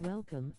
Welcome.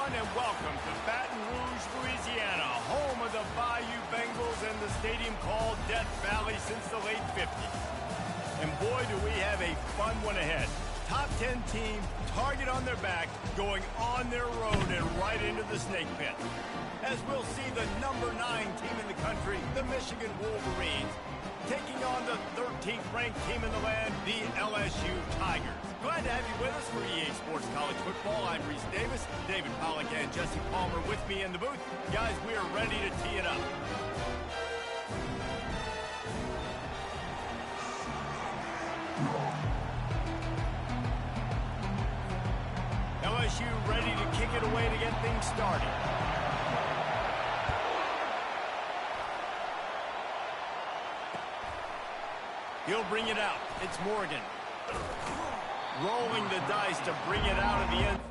And welcome to Baton Rouge, Louisiana, home of the Bayou Bengals and the stadium called Death Valley since the late 50s. And boy, do we have a fun one ahead. Top 10 team, target on their back, going on their road and right into the snake pit. As we'll see the number 9 team in the country, the Michigan Wolverines, taking on the 13th ranked team in the land, the LSU Tigers. Glad to have you with us for EA Sports College Football. I'm Reese Davis, David Pollack and Jesse Palmer with me in the booth. Guys, we are ready to tee it up. LSU ready to kick it away to get things started. He'll bring it out. It's Morgan. Rolling the dice to bring it out of the end.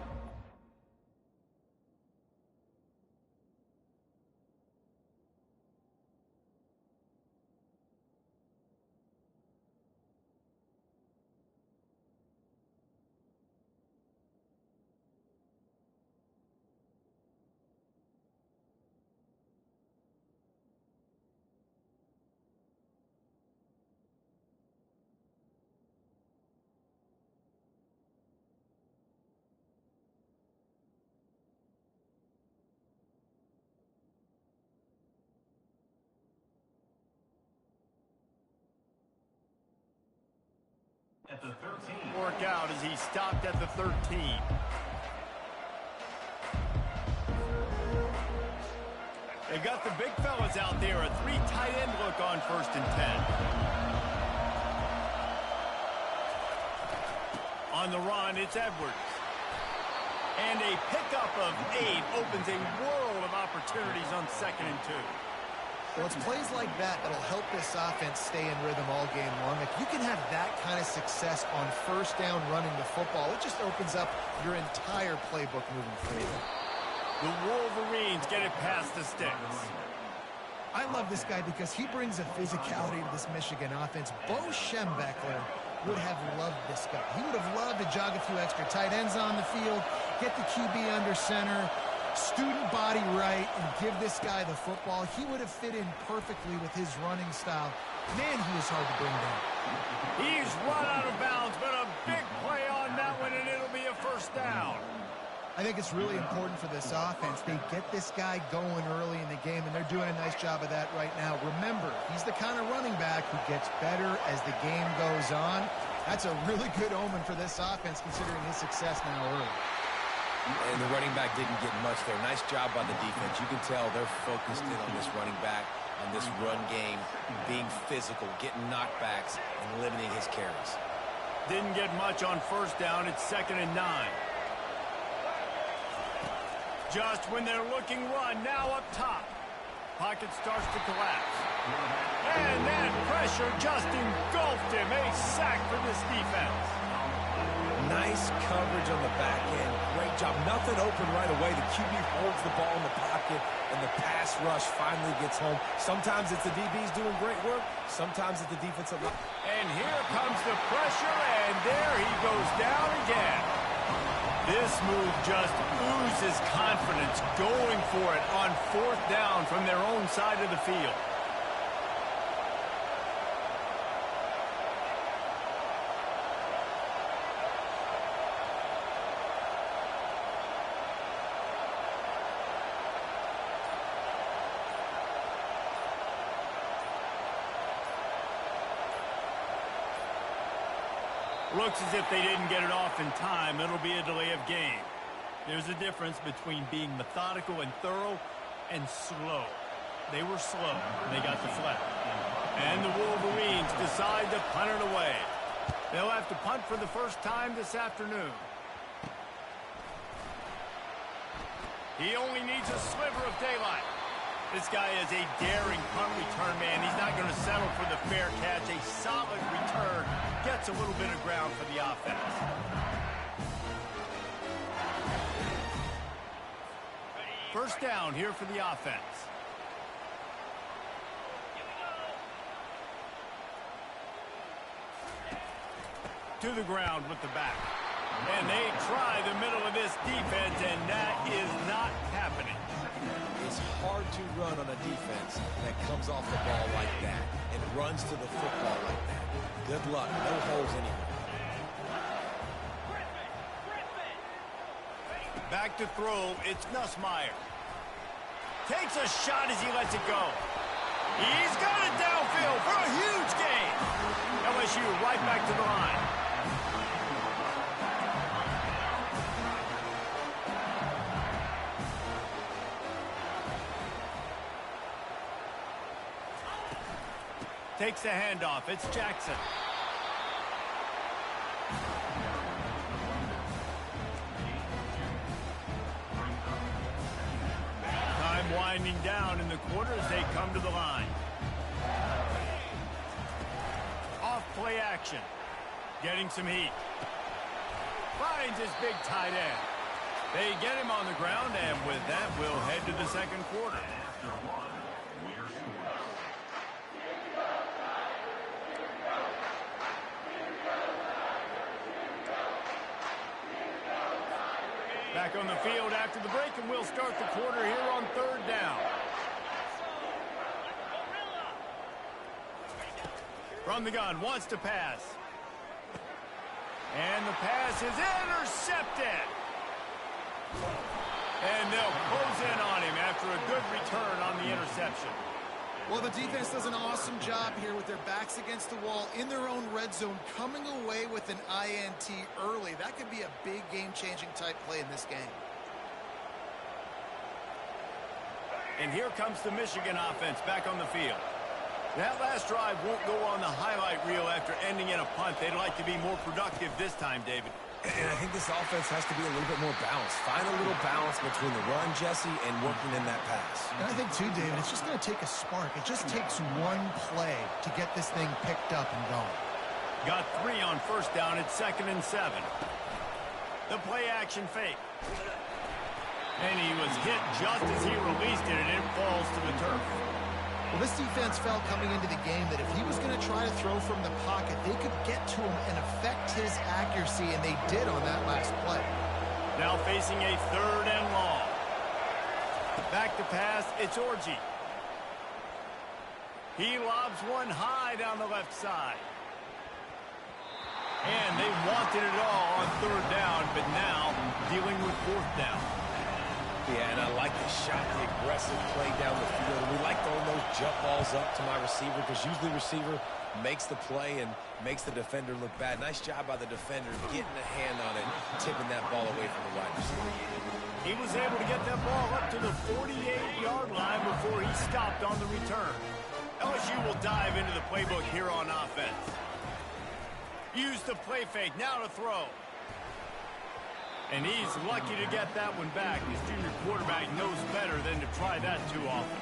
At the 13. Work out as he stopped at the 13. They got the big fellas out there. A 3 tight end look on 1st and 10. On the run, it's Edwards. And a pickup of 8 opens a world of opportunities on 2nd and 2. Well, it's plays like that that'll help this offense stay in rhythm all game long. If you can have that kind of success on 1st down running the football, it just opens up your entire playbook moving forward. The Wolverines get it past the sticks. I love this guy because he brings a physicality to this Michigan offense. Bo Schembechler would have loved this guy. He would have loved to jog a few extra tight ends on the field, get the QB under center, student body right, and give this guy the football. He would have fit in perfectly with his running style. Man, he was hard to bring down. He's run out of bounds, but a big play on that one, and it'll be a 1st down. I think it's really important for this offense. They get this guy going early in the game, and they're doing a nice job of that right now. Remember, he's the kind of running back who gets better as the game goes on. That's a really good omen for this offense, considering his success now early. And the running back didn't get much there. Nice job by the defense. You can tell they're focused in on this running back, on this run game, being physical, getting knockbacks, and limiting his carries. Didn't get much on 1st down. It's 2nd and 9. Just when they're looking run, now up top. Pocket starts to collapse. And that pressure just engulfed him. A sack for this defense. Nice coverage on the back end. Great job. Nothing open right away. The QB holds the ball in the pocket, and the pass rush finally gets home. Sometimes it's the DBs doing great work. Sometimes it's the defensive line. And here comes the pressure, and there he goes down again. This move just oozes confidence, going for it on 4th down from their own side of the field. Looks as if they didn't get it off in time. It'll be a delay of game. There's a difference between being methodical and thorough and slow. They were slow. They got the flag. And the Wolverines decide to punt it away. They'll have to punt for the first time this afternoon. He only needs a sliver of daylight. This guy is a daring punt return man. He's not going to settle for the fair catch. A solid return gets a little bit of ground for the offense. First down here for the offense. To the ground with the back. And they try the middle of this defense, and that is not happening. It's hard to run on a defense that comes off the ball like that and runs to the football like that. Good luck. No holes anywhere. Back to throw. It's Nussmeier. Takes a shot as he lets it go. He's got it downfield for a huge gain. LSU right back to the line. Takes the handoff. It's Jackson. Time winding down in the quarter as they come to the line. Off play action. Getting some heat. Finds his big tight end. They get him on the ground, and with that, we'll head to the second quarter. Back on the field after the break, and we'll start the quarter here on third down. From the gun, wants to pass. And the pass is intercepted. And they'll close in on him after a good return on the interception. Well, the defense does an awesome job here with their backs against the wall in their own red zone, coming away with an INT early. That could be a big game-changing type play in this game. And here comes the Michigan offense back on the field. That last drive won't go on the highlight reel after ending in a punt. They'd like to be more productive this time, David. And I think this offense has to be a little bit more balanced. Find a little balance between the run, Jesse, and working in that pass. And I think, too, David, it's just going to take a spark. It just takes one play to get this thing picked up and going. Got 3 on first down. It's 2nd and 7. The play action fake. And he was hit just as he released it, and it falls to the turf. Well, this defense felt coming into the game that if he was going to try to throw from the pocket, they could get to him and affect his accuracy, and they did on that last play. Now facing a 3rd and long. Back to pass, it's Orji. He lobs one high down the left side. And they wanted it all on 3rd down, but now dealing with 4th down. Yeah, and I like the shot, the aggressive play down the field. We like throwing those jump balls up to my receiver because usually the receiver makes the play and makes the defender look bad. Nice job by the defender getting a hand on it, tipping that ball away from the wide receiver. He was able to get that ball up to the 48-yard line before he stopped on the return. LSU will dive into the playbook here on offense. Use the play fake, now to throw. And he's lucky to get that one back. His junior quarterback knows better than to try that too often.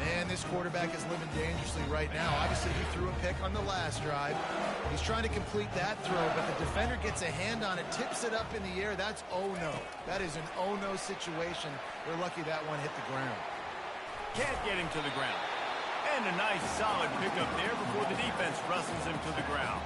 Man, this quarterback is living dangerously right now. Obviously, he threw a pick on the last drive. He's trying to complete that throw, but the defender gets a hand on it, tips it up in the air. That's oh-no. That is an oh-no situation. We're lucky that one hit the ground. Can't get him to the ground. And a nice solid pickup there before the defense wrestles him to the ground.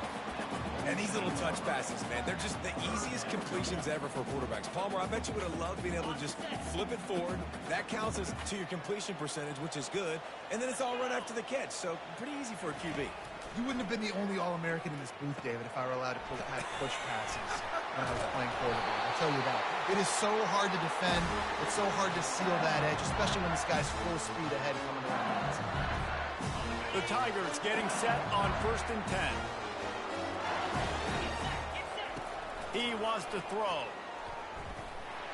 And these little touch passes, man, they're just the easiest completions ever for quarterbacks. Palmer, I bet you would have loved being able to just flip it forward. That counts as to your completion percentage, which is good. And then it's all run after the catch, so pretty easy for a QB. You wouldn't have been the only All-American in this booth, David, if I were allowed to have push passes when I was playing quarterback. I'll tell you that. It is so hard to defend. It's so hard to seal that edge, especially when this guy's full speed ahead coming around. The Tigers getting set on 1st and 10. He wants to throw.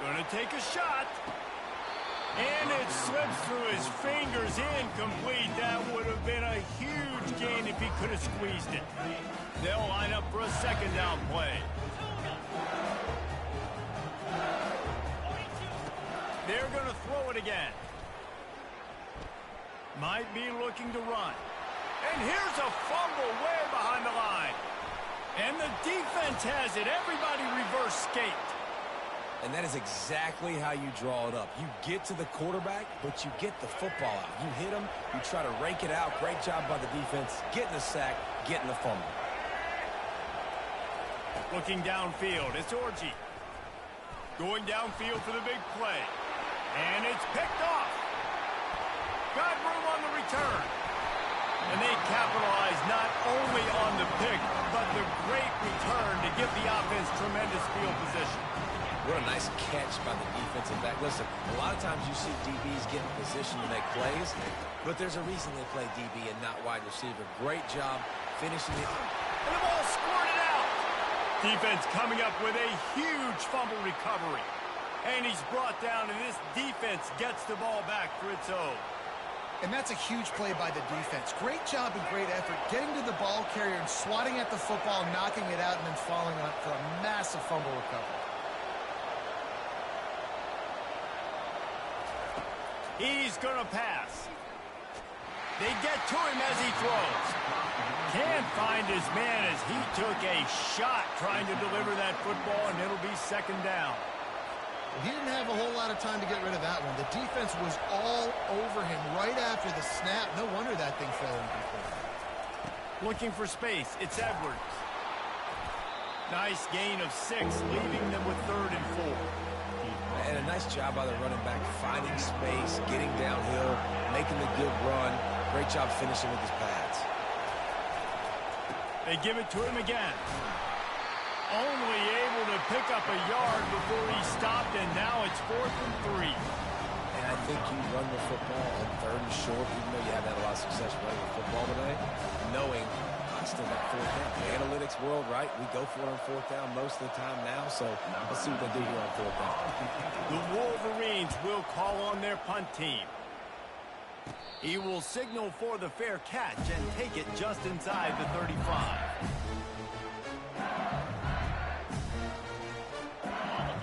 Going to take a shot. And it slips through his fingers, incomplete. That would have been a huge gain if he could have squeezed it. They'll line up for a second down play. They're going to throw it again. Might be looking to run. And here's a fumble way behind the line. And the defense has it. Everybody reverse skate. And that is exactly how you draw it up. You get to the quarterback, but you get the football out. You hit him, you try to rake it out. Great job by the defense. Getting the sack, getting the fumble. Looking downfield, it's Orji. Going downfield for the big play. And it's picked off. Got room on the return. And they capitalize not only on the pick, but the great return to give the offense tremendous field position. What a nice catch by the defensive back. Listen, a lot of times you see DBs get in position to make plays, but there's a reason they play DB and not wide receiver. Great job finishing it. And the ball squirted out. Defense coming up with a huge fumble recovery. And he's brought down, and this defense gets the ball back for its own. And that's a huge play by the defense. Great job and great effort getting to the ball carrier and swatting at the football, knocking it out, and then falling on it for a massive fumble recovery. He's going to pass. They get to him as he throws. Can't find his man as he took a shot trying to deliver that football, and it'll be second down. He didn't have a whole lot of time to get rid of that one. The defense was all over him right after the snap. No wonder that thing fell incomplete. Looking for space, it's Edwards. Nice gain of 6, leaving them with 3rd and 4. And a nice job by the running back, finding space, getting downhill, making the good run. Great job finishing with his pads. They give it to him again. Only able to pick up a yard before he stopped, and now it's 4th and 3. And I think you run the football on 3rd and short, even though you haven't had a lot of success running the football today, knowing I still got 4th down. The analytics world, right? We go for it on 4th down most of the time now, so let's see what they do here on 4th down. The Wolverines will call on their punt team. He will signal for the fair catch and take it just inside the 35.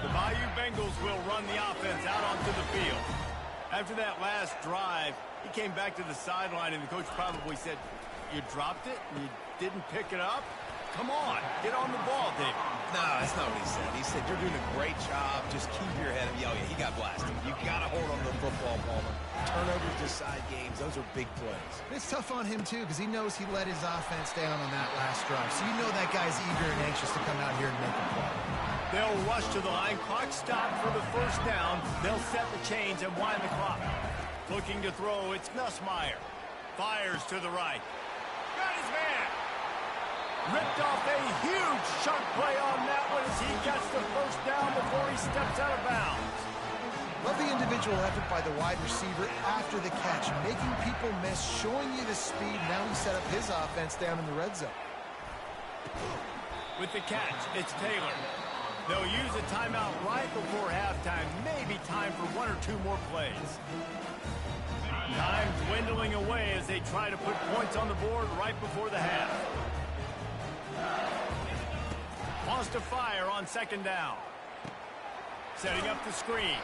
The Bayou Bengals will run the offense out onto the field. After that last drive, he came back to the sideline, and the coach probably said, "You dropped it? You didn't pick it up? Come on, get on the ball, David." No, that's not what he said. He said, "You're doing a great job. Just keep your head up." Oh, yeah, he got blasted. You got to hold on to the football, Palmer. Turnovers decide games. Those are big plays. It's tough on him, too, because he knows he let his offense down on that last drive. So you know that guy's eager and anxious to come out here and make a play. They'll rush to the line. Clock stopped for the 1st down. They'll set the chains and wind the clock. Looking to throw, it's Nussmeier. Fires to the right. Got his man. Ripped off a huge chunk play on that one as he gets the 1st down before he steps out of bounds. Love the individual effort by the wide receiver after the catch, making people miss, showing you the speed. Now he set up his offense down in the red zone. With the catch, it's Taylor. They'll use a timeout right before halftime. Maybe time for 1 or 2 more plays. Time dwindling away as they try to put points on the board right before the half. Wants to fire on 2nd down. Setting up the screen.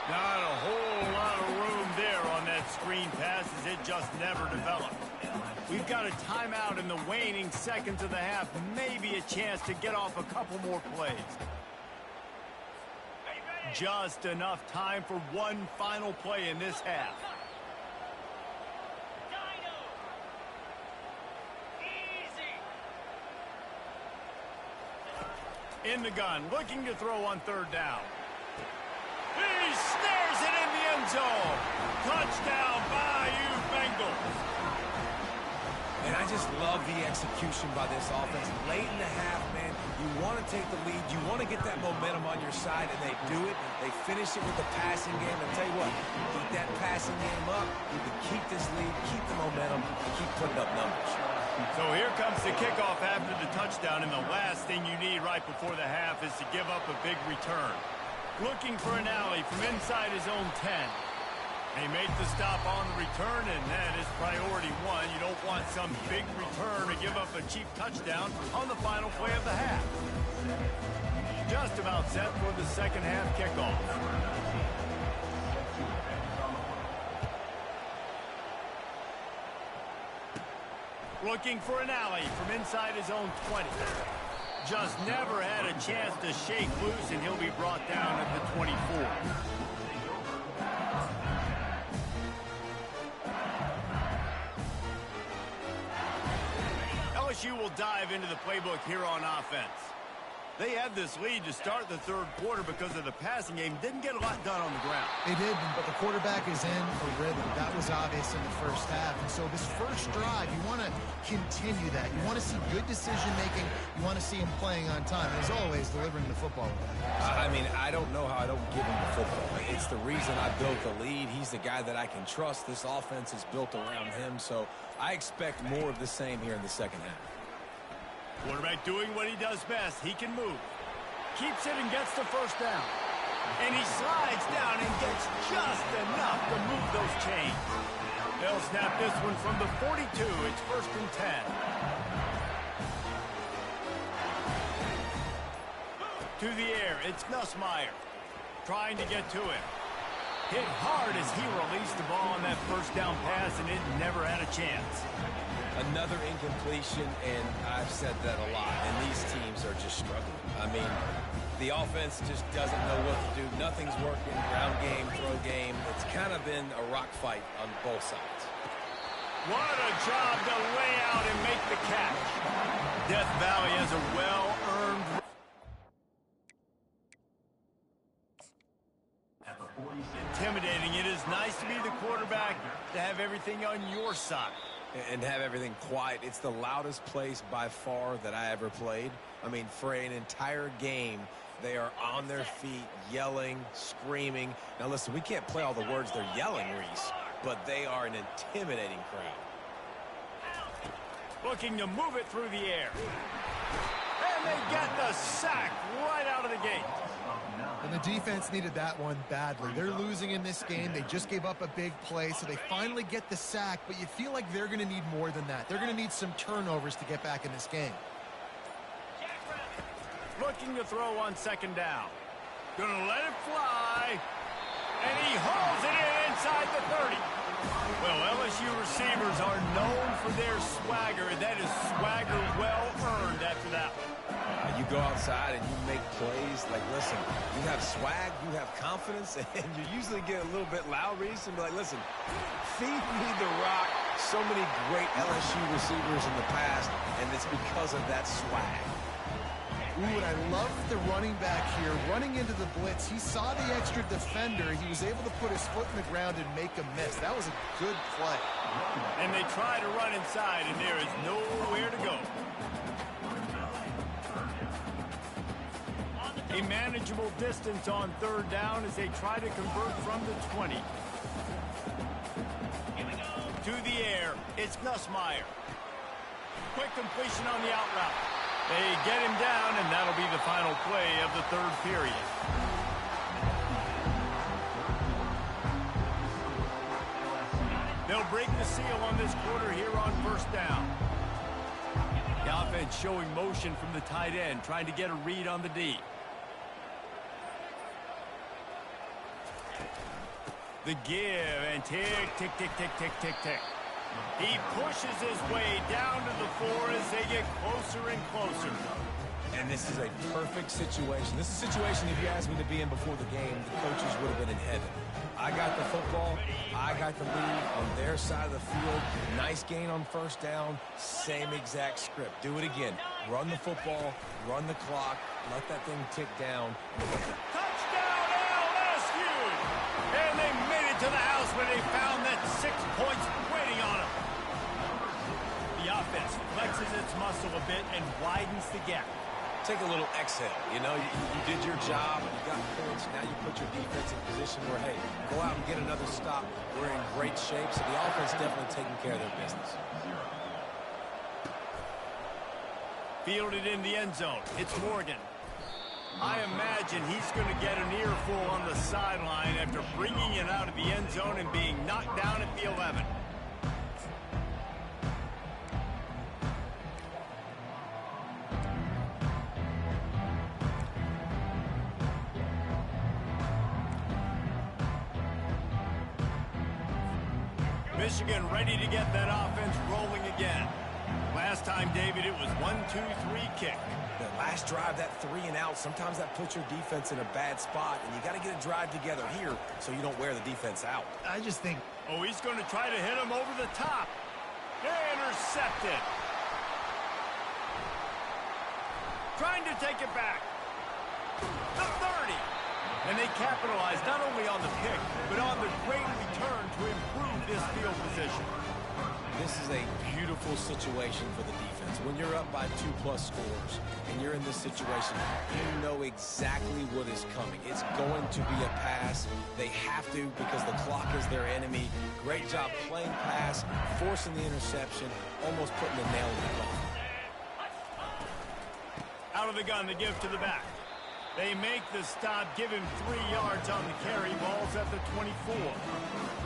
Not a whole lot of room there on that screen pass as it just never developed. We've got a timeout in the waning seconds of the half. Maybe a chance to get off a couple more plays. Just enough time for one final play in this half. In the gun, looking to throw on 3rd down. He snares it in the end zone. Touchdown, Bayou Bengals. And I just love the execution by this offense. Late in the half, man, you want to take the lead. You want to get that momentum on your side, and they do it. They finish it with the passing game. And tell you what, keep that passing game up. You can keep this lead, keep the momentum, and keep putting up numbers. So here comes the kickoff after the touchdown, and the last thing you need right before the half is to give up a big return. Looking for an alley from inside his own 10. They make the stop on the return, and that is priority one. You don't want some big return to give up a cheap touchdown on the final play of the half. Just about set for the second half kickoff. Looking for an alley from inside his own 20. Just never had a chance to shake loose, and he'll be brought down at the 24. LSU will dive into the playbook here on offense. They had this lead to start the third quarter because of the passing game. Didn't get a lot done on the ground. They did, but the quarterback is in a rhythm. That was obvious in the first half. And so this first drive, you want to continue that. You want to see good decision-making. You want to see him playing on time. And as always, delivering the football. I mean, I don't know how I don't give him the football. It's the reason I built the lead. He's the guy that I can trust. This offense is built around him. So I expect more of the same here in the second half. Quarterback doing what he does best. He can move. Keeps it and gets the first down. And he slides down and gets just enough to move those chains. They'll snap this one from the 42. It's 1st and 10. To the air, it's Nussmeier. Trying to get to it. Hit hard as he released the ball on that first down pass, and it never had a chance. Another incompletion, and I've said that a lot, and these teams are just struggling. I mean, the offense just doesn't know what to do. Nothing's working. Ground game, throw game. It's kind of been a rock fight on both sides. What a job to lay out and make the catch. Death Valley has a well-earned... Intimidating. It is nice to be the quarterback, to have everything on your side. And have everything quiet. It's the loudest place by far that I ever played. I mean, for an entire game, they are on their feet, yelling, screaming. Now, listen, we can't play all the words they're yelling, Reese, but they are an intimidating crowd. Looking to move it through the air. And they get the sack right out of the gate. And the defense needed that one badly. They're losing in this game. They just gave up a big play, so they finally get the sack, but you feel like they're going to need more than that. They're going to need some turnovers to get back in this game. Looking to throw on 2nd down. Gonna let it fly. And he hauls it in inside the 30. Well, LSU receivers are known for their swagger, and that is swagger well earned after that one. You go outside and you make plays. Like, listen, you have swag, you have confidence, and you usually get a little bit loud, Reese, and be like, listen, feed me the rock. So many great LSU receivers in the past, and it's because of that swag. Ooh, and I love the running back here. Running into the blitz, he saw the extra defender. He was able to put his foot in the ground and make a miss. That was a good play. And they try to run inside, and there is nowhere to go. A manageable distance on 3rd down as they try to convert from the 20. To the air, it's Nussmeier. Quick completion on the out route. They get him down, and that'll be the final play of the 3rd period. They'll break the seal on this quarter here on 1st down. The offense showing motion from the tight end, trying to get a read on the D. The give, and tick, tick, tick, tick, tick, tick, tick. He pushes his way down to the 4 as they get closer and closer. And this is a perfect situation. This is a situation, if you asked me to be in before the game, the coaches would have been in heaven. I got the football. I got the lead on their side of the field. Nice gain on 1st down. Same exact script. Do it again. Run the football. Run the clock. Let that thing tick down. Touchdown, LSU! And they made it to the house where they found that 6 points waiting on them. The offense flexes its muscle a bit and widens the gap. Take a little exhale. You know, you did your job. You got points. Now you put your defense in position where, hey, go out and get another stop. We're in great shape. So the offense definitely taking care of their business. Fielded in the end zone. It's Morgan. I imagine he's going to get an earful on the sideline after bringing it out of the end zone and being knocked down at the 11. Michigan ready to get that offense rolling again. Last time, David, it was 1-2-3 kick. The last drive, that 3 and out, sometimes that puts your defense in a bad spot, and you got to get a drive together here so you don't wear the defense out. I just think... Oh, he's going to try to hit him over the top. Intercepted. Trying to take it back. The 30. And they capitalize not only on the pick, but on the great return to improve this field position. This is a beautiful situation for the defense. When you're up by 2+ scores and you're in this situation, you know exactly what is coming. It's going to be a pass. They have to because the clock is their enemy. Great job playing pass, forcing the interception, almost putting the nail in the coffin. Out of the gun, the give to the back. They make the stop, give him 3 yards on the carry. Ball's at the 24.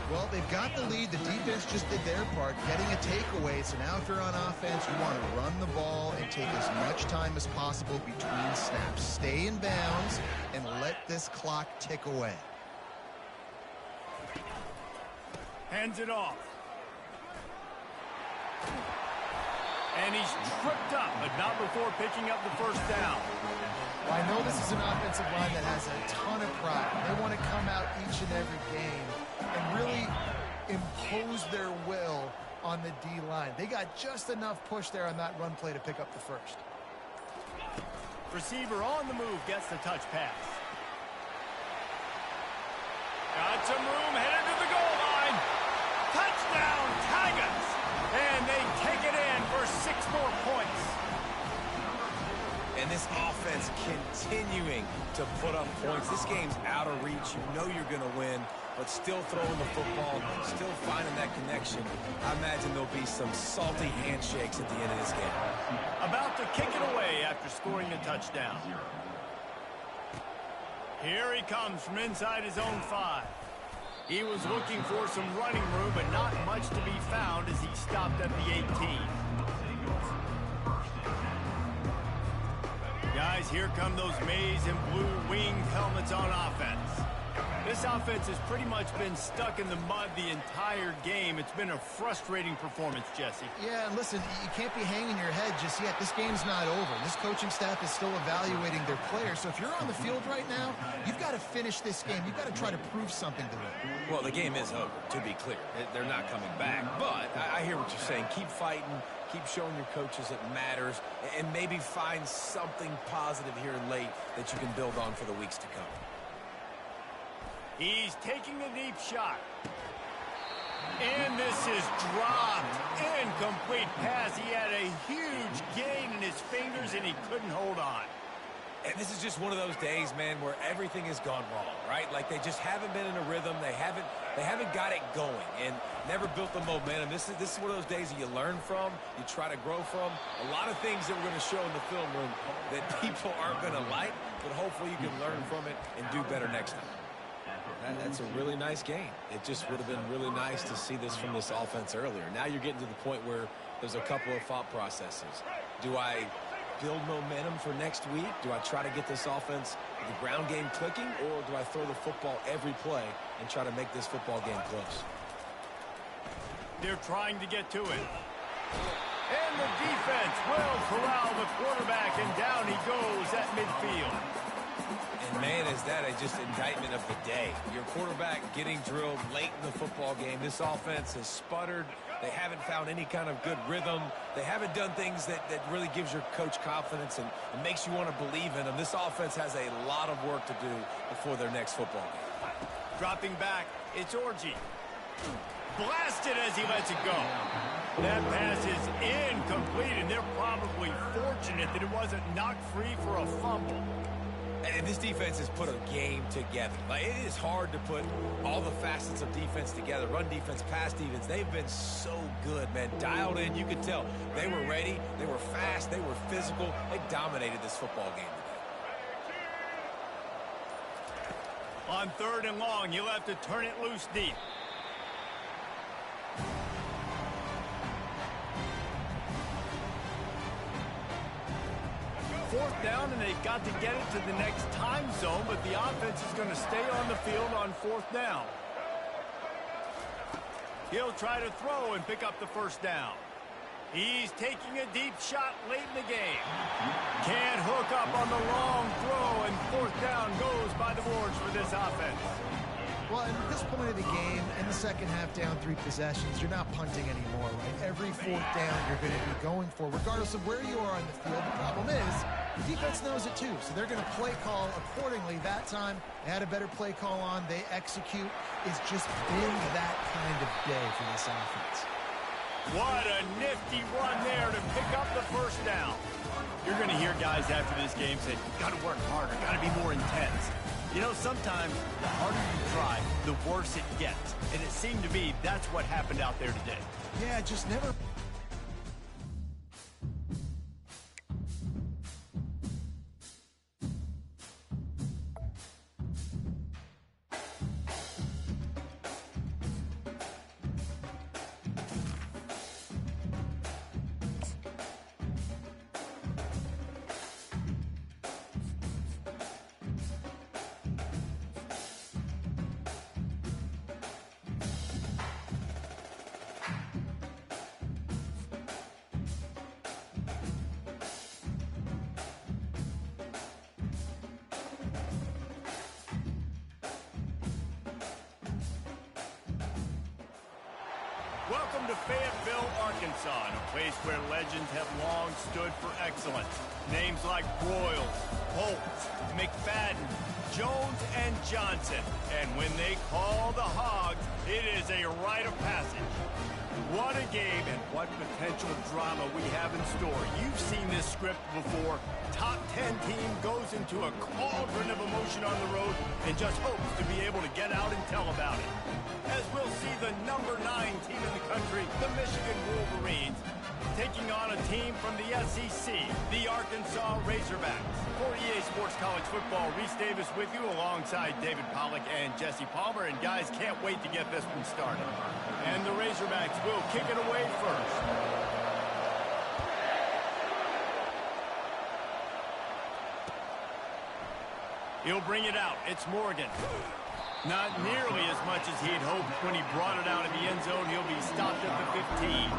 Well, they've got the lead. The defense just did their part, getting a takeaway. So now if you're on offense, you want to run the ball and take as much time as possible between snaps. Stay in bounds and let this clock tick away. Hands it off. And he's tripped up, but not before picking up the first down. Well, I know this is an offensive line that has a ton of pride. They want to come out each and every game and really impose their will on the D-line. They got just enough push there on that run play to pick up the first. Receiver on the move gets the touch pass. Got some room, headed to the goal line. Touchdown, Tigers! And they take it in for 6 more points. And this offense continuing to put up points. This game's out of reach. You know you're going to win, but still throwing the football, still finding that connection. I imagine there'll be some salty handshakes at the end of this game. About to kick it away after scoring a touchdown. Here he comes from inside his own 5. He was looking for some running room, but not much to be found as he stopped at the 18. Guys, here come those maize and blue winged helmets on offense. This offense has pretty much been stuck in the mud the entire game. It's been a frustrating performance, Jesse. Yeah, and listen, you can't be hanging your head just yet. This game's not over. This coaching staff is still evaluating their players. So if you're on the field right now, you've got to finish this game. You've got to try to prove something to them. Well, the game is over, to be clear. They're not coming back. But I hear what you're saying. Keep fighting. Keep showing your coaches it matters. And maybe find something positive here late that you can build on for the weeks to come. He's taking a deep shot. And this is dropped. Incomplete pass. He had a huge gain in his fingers, and he couldn't hold on. And this is just one of those days, man, where everything has gone wrong, right? Like they just haven't been in a rhythm. They haven't got it going and never built the momentum. This is one of those days that you learn from, you try to grow from. A lot of things that we're going to show in the film room that people aren't going to like, but hopefully you can learn from it and do better next time. That's a really nice game. It just would have been really nice to see this from this offense earlier. Now you're getting to the point where there's a couple of thought processes. Do I build momentum for next week? Do I try to get this offense, the ground game clicking, or do I throw the football every play and try to make this football game close? They're trying to get to it. And the defense will corral the quarterback, and down he goes at midfield. And, man, is that just indictment of the day. Your quarterback getting drilled late in the football game. This offense has sputtered. They haven't found any kind of good rhythm. They haven't done things that really gives your coach confidence and makes you want to believe in them. This offense has a lot of work to do before their next football game. Dropping back, it's Orji. Blasted as he lets it go. That pass is incomplete, and they're probably fortunate that it wasn't knocked free for a fumble. And this defense has put a game together. Like, it is hard to put all the facets of defense together. Run defense, pass defense. They've been so good, man. Dialed in. You could tell they were ready. They were fast. They were physical. They dominated this football game today. On 3rd and long, he'll have to turn it loose deep. 4th down, and they've got to get it to the next time zone, but the offense is going to stay on the field on 4th down. He'll try to throw and pick up the 1st down. He's taking a deep shot late in the game. Can't hook up on the long throw, and 4th down goes by the boards for this offense. Well, at this point of the game, in the second half, down 3 possessions, you're not punting anymore, right? Every 4th down you're going to be going for, regardless of where you are on the field. The problem is, the defense knows it too, so they're going to play call accordingly. That time, they had a better play call on. They execute. It's just been that kind of day for this offense. What a nifty run there to pick up the 1st down. You're going to hear guys after this game say, got to work harder, got to be more intense. You know, sometimes the harder you try, the worse it gets. And it seemed to me that's what happened out there today. Yeah, just never... Welcome to Fayetteville, Arkansas, a place where legends have long stood for excellence. Names like Broyles, Holtz, McFadden, Jones, and Johnson. And when they call the Hogs, it is a rite of passage. What a game and what potential drama we have in store. You've seen this script before. Top 10 team goes into a cauldron of emotion on the road and just hopes to be able to get out and tell about it. As we'll see the number 9 team in the country, the Michigan Wolverines, taking on a team from the SEC, the Arkansas Razorbacks. For EA Sports College Football, Reese Davis with you alongside David Pollack and Jesse Palmer. And guys, can't wait to get this one started. And the Razorbacks will kick it away first. He'll bring it out. It's Morgan. Not nearly as much as he'd hoped when he brought it out of the end zone. He'll be stopped at the 15.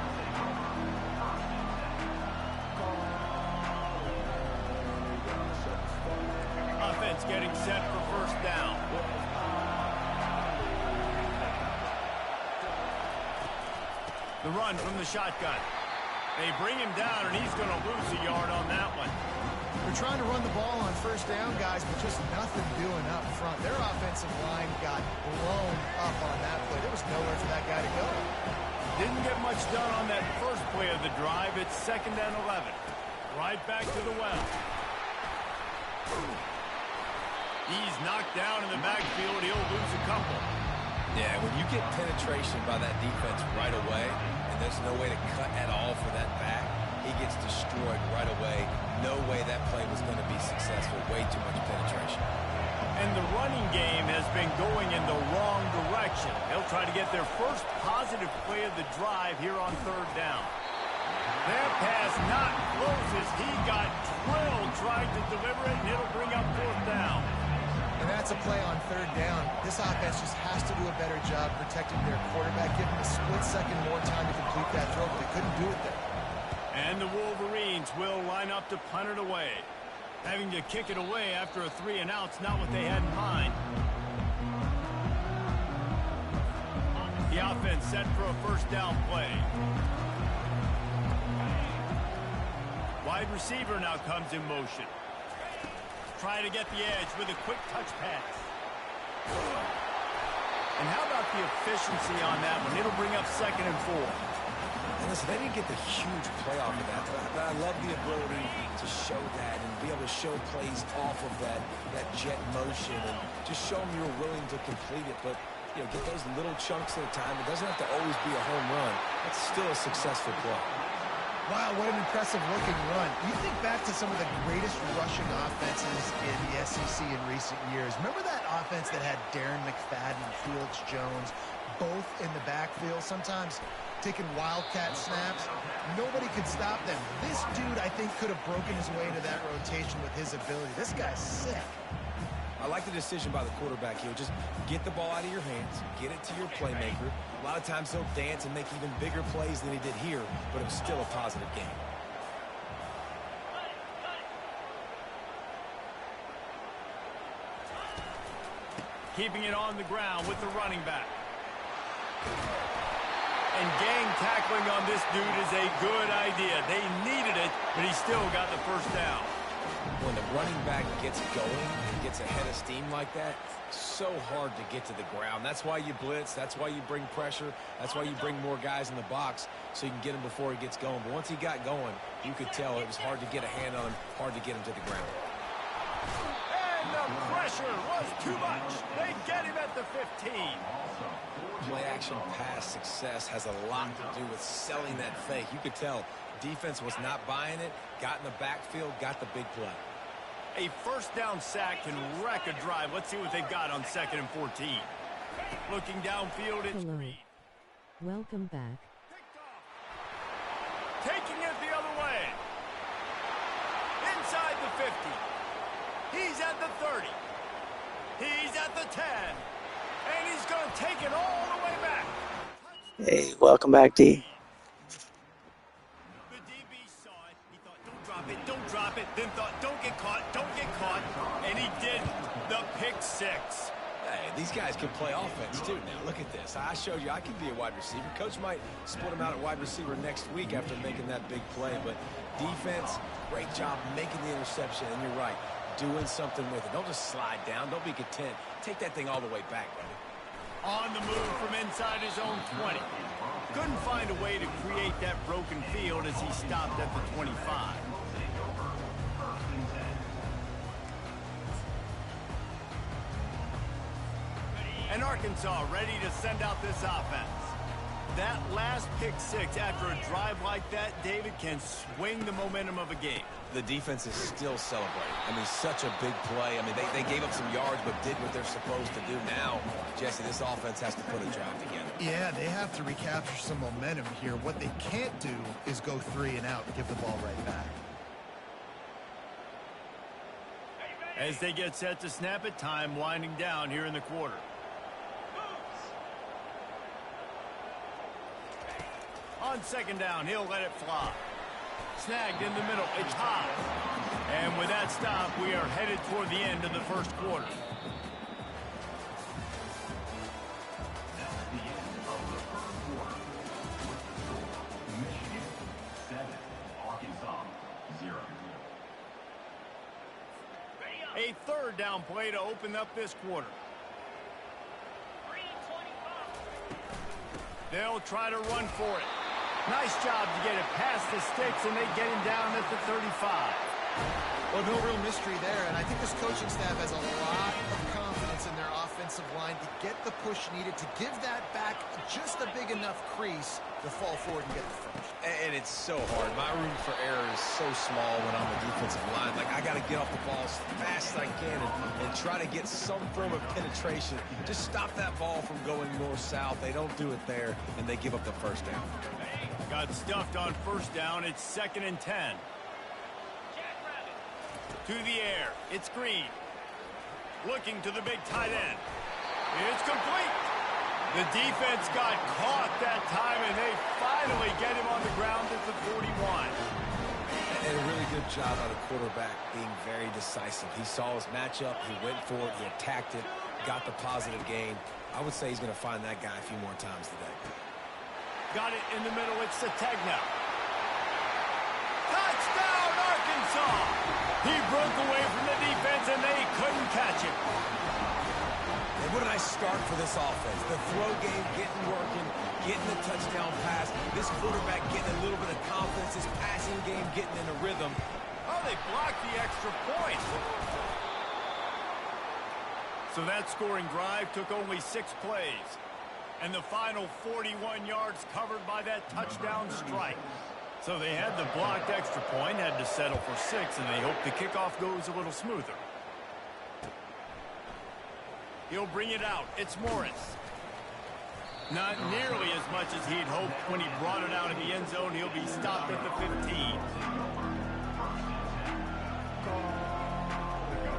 Offense getting set for 1st down. The run from the shotgun. They bring him down, and he's going to lose a yard on that one. They're trying to run the ball on 1st down, guys, but just nothing doing up front. Their offensive line got blown up on that play. There was nowhere for that guy to go. Didn't get much done on that first play of the drive. It's 2nd and 11. Right back to the well. He's knocked down in the backfield. He'll lose a couple. Yeah, when you get penetration by that defense right away, and there's no way to cut at all for that back, he gets destroyed right away. No way that play was going to be successful. Way too much penetration. And the running game has been going in the wrong direction. They'll try to get their first positive play of the drive here on 3rd down. That pass not close as he got drilled trying to deliver it, and it'll bring up 4th down. And that's a play on 3rd down. This offense just has to do a better job protecting their quarterback, give him a split second more time to complete that throw, but they couldn't do it there. And the Wolverines will line up to punt it away. Having to kick it away after a 3 and out's not what they had in mind. The offense set for a 1st down play. Wide receiver now comes in motion. Try to get the edge with a quick touch pass. And how about the efficiency on that one? It'll bring up 2nd and 4. And listen, they didn't get the huge play off of that, but I love the ability to show that and be able to show plays off of that jet motion and just show them you're willing to complete it. But, you know, get those little chunks at a time. It doesn't have to always be a home run. It's still a successful play. Wow, what an impressive looking run. You think back to some of the greatest rushing offenses in the SEC in recent years. Remember that offense that had Darren McFadden and Felix Jones both in the backfield, sometimes taking wildcat snaps? Nobody could stop them. This dude, I think, could have broken his way into that rotation with his ability. This guy's sick. I like the decision by the quarterback here. Just get the ball out of your hands, get it to your playmaker. A lot of times he'll dance and make even bigger plays than he did here, but it was still a positive game. Keeping it on the ground with the running back. And gang tackling on this dude is a good idea. They needed it, but he still got the first down. When the running back gets going and gets ahead of steam like that, it's so hard to get to the ground. That's why you blitz. That's why you bring pressure. That's why you bring more guys in the box so you can get him before he gets going. But once he got going, you could tell it was hard to get a hand on him, hard to get him to the ground. And the pressure was too much. They get him at the 15. Play-action pass success has a lot to do with selling that fake. You could tell defense was not buying it, got in the backfield, got the big play. A first down sack can wreck a drive. Let's see what they've got on 2nd and 14. Looking downfield, it's Hello. Green. Welcome back. Taking it the other way. Inside the 50. He's at the 30. He's at the 10. And he's going to take it all the way back. Hey, welcome back, D. The DB saw it. He thought, don't drop it, then thought, don't get caught. And he did the pick six. Hey, these guys can play offense, too. Now, look at this. I showed you I can be a wide receiver. Coach might split him out at wide receiver next week after making that big play. But defense, great job making the interception. And you're right, doing something with it. Don't just slide down. Don't be content. Take that thing all the way back, buddy. On the move from inside his own 20. Couldn't find a way to create that broken field as he stopped at the 25. And Arkansas ready to send out this offense. That last pick six after a drive like that, David, can swing the momentum of a game. The defense is still celebrating. I mean, such a big play. I mean, they gave up some yards but did what they're supposed to do. Now, Jesse, this offense has to put a drive together. Yeah, they have to recapture some momentum here. What they can't do is go 3 and out and give the ball right back. As they get set to snap it, time winding down here in the quarter. On 2nd down, he'll let it fly. Snagged in the middle, it's hot. And with that stop, we are headed toward the end of the first quarter. Michigan 7, Arkansas 0. A 3rd down play to open up this quarter. They'll try to run for it. Nice job to get it past the sticks, and they get him down at the 35. Well, no real mystery there, and I think this coaching staff has a lot of confidence in their offensive line to get the push needed to give that back just a big enough crease to fall forward and get the first. And it's so hard. My room for error is so small when I'm the defensive line. Like, I got to get off the ball as fast as I can and try to get some form of penetration. Just stop that ball from going north-south. They don't do it there, and they give up the first down. Got stuffed on 1st down. It's 2nd and 10. To the air. It's Green. Looking to the big tight end. It's complete. The defense got caught that time, and they finally get him on the ground at the 41. And a really good job by the quarterback being very decisive. He saw his matchup. He went for it. He attacked it. Got the positive gain. I would say he's going to find that guy a few more times today. Got it in the middle. It's Sategna. Touchdown, Arkansas! He broke away from the defense, and they couldn't catch him. And what a nice start for this offense. The throw game getting working, getting the touchdown pass. This quarterback getting a little bit of confidence. His passing game getting in a rhythm. Oh, they blocked the extra point. So that scoring drive took only 6 plays. And the final 41 yards covered by that touchdown strike. So they had the blocked extra point, had to settle for 6, and they hope the kickoff goes a little smoother. He'll bring it out. It's Morris. Not nearly as much as he'd hoped when he brought it out in the end zone. He'll be stopped at the 15.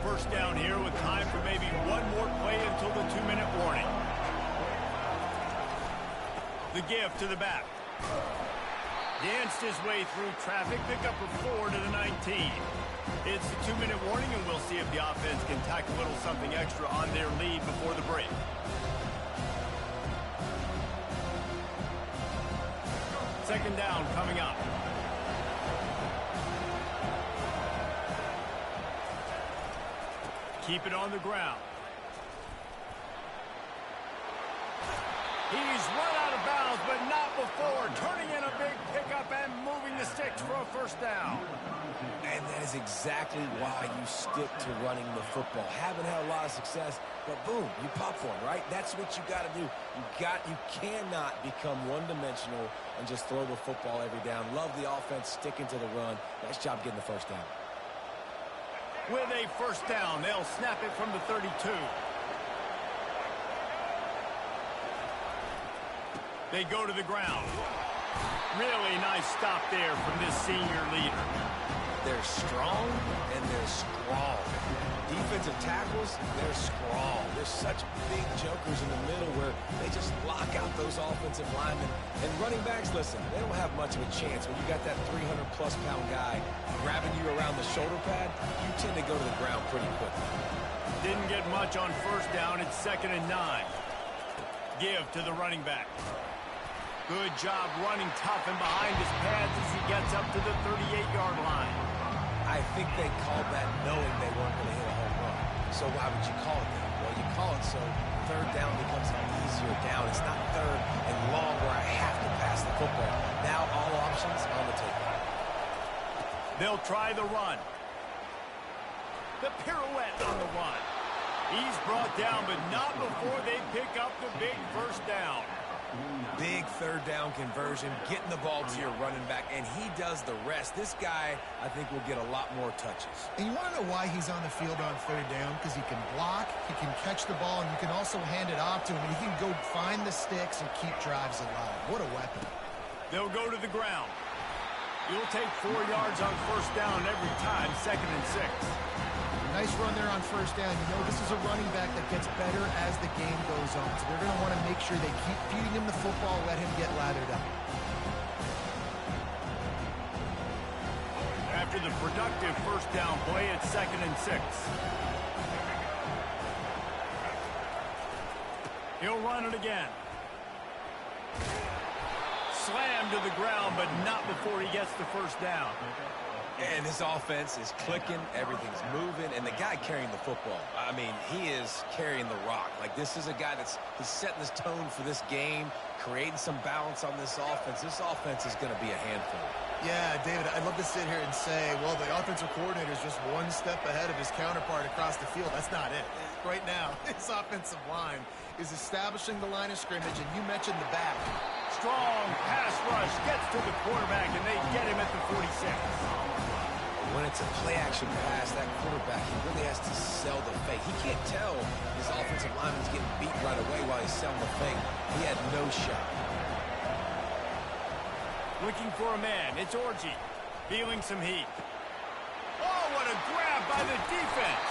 First down here with time for maybe one more play until the 2-minute warning. The give to the back. Danced his way through traffic, pick up a 4 to the 19. It's the 2-minute warning, and we'll see if the offense can tack a little something extra on their lead before the break. Second down coming up. Keep it on the ground. He's run out of bounds, but not before. Turning in a big pickup and moving the sticks for a first down. And that is exactly why you stick to running the football. Haven't had a lot of success, but boom, you pop one, right? That's what you got to do. You cannot become one-dimensional and just throw the football every down. Love the offense sticking to the run. Nice job getting the first down. With a first down, they'll snap it from the 32. They go to the ground. Really nice stop there from this senior leader. They're strong and they're strong. Defensive tackles, they're strong. They're such big jokers in the middle where they just lock out those offensive linemen. And running backs, listen, they don't have much of a chance. When you got that 300-plus pound guy grabbing you around the shoulder pad, you tend to go to the ground pretty quickly. Didn't get much on first down. It's 2nd and 9. Give to the running back. Good job running tough and behind his pads as he gets up to the 38-yard line. I think they called that knowing they weren't going to hit a home run. So why would you call it that? Well, you call it so third down becomes an easier down. It's not third and long where I have to pass the football. Now all options on the table. They'll try the run. The pirouette on the run. He's brought down, but not before they pick up the big first down. Big third down conversion, getting the ball to your running back, and he does the rest. This guy, I think, will get a lot more touches. And you want to know why he's on the field on third down? Because he can block, he can catch the ball, and you can also hand it off to him, and he can go find the sticks and keep drives alive. What a weapon. They'll go to the ground. You'll take 4 yards on first down every time, 2nd and 6. Nice run there on first down. You know, this is a running back that gets better as the game goes on. So they're going to want to make sure they keep feeding him the football, let him get lathered up. After the productive first down play, it's 2nd and 6. He'll run it again. Slammed to the ground, but not before he gets the first down. And his offense is clicking, everything's moving, and the guy carrying the football, I mean, he is carrying the rock. Like, this is a guy he's setting this tone for this game, creating some balance on this offense. This offense is going to be a handful. Yeah, David, I'd love to sit here and say, well, the offensive coordinator is just one step ahead of his counterpart across the field. That's not it. Right now, his offensive line is establishing the line of scrimmage, and you mentioned the back. Strong pass rush gets to the quarterback, and they get him at the 46. When it's a play-action pass, that quarterback, he really has to sell the fake. He can't tell his offensive lineman's getting beat right away while he's selling the fake. He had no shot. Looking for a man. It's Orji. Feeling some heat. Oh, what a grab by the defense.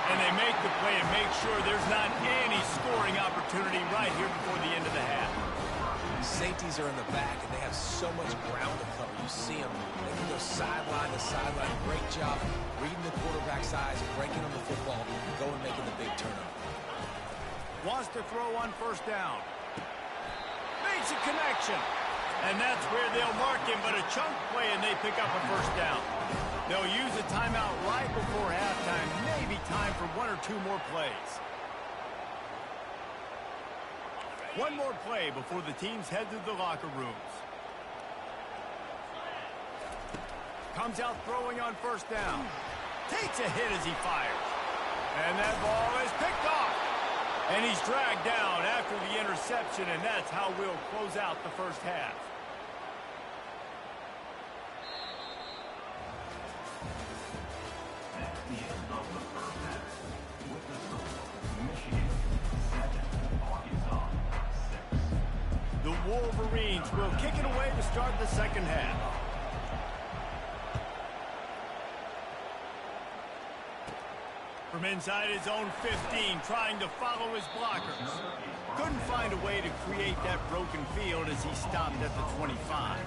And they make the play and make sure there's not any scoring opportunity right here before the end of the half. Safeties are in the back, and they have so much ground to cover. You see them. They can go sideline to sideline. Great job reading the quarterback's eyes, breaking on the football, and going making the big turnover. Wants to throw on first down. Makes a connection. And that's where they'll mark him, but a chunk play, and they pick up a first down. They'll use a timeout right before halftime. Maybe time for 1 or 2 more plays. One more play before the teams head to the locker rooms. Comes out throwing on first down. Takes a hit as he fires. And that ball is picked off. And he's dragged down after the interception, and that's how we'll close out the first half. Wolverines will kick it away to start the second half. From inside his own 15, trying to follow his blockers. Couldn't find a way to create that broken field as he stopped at the 25.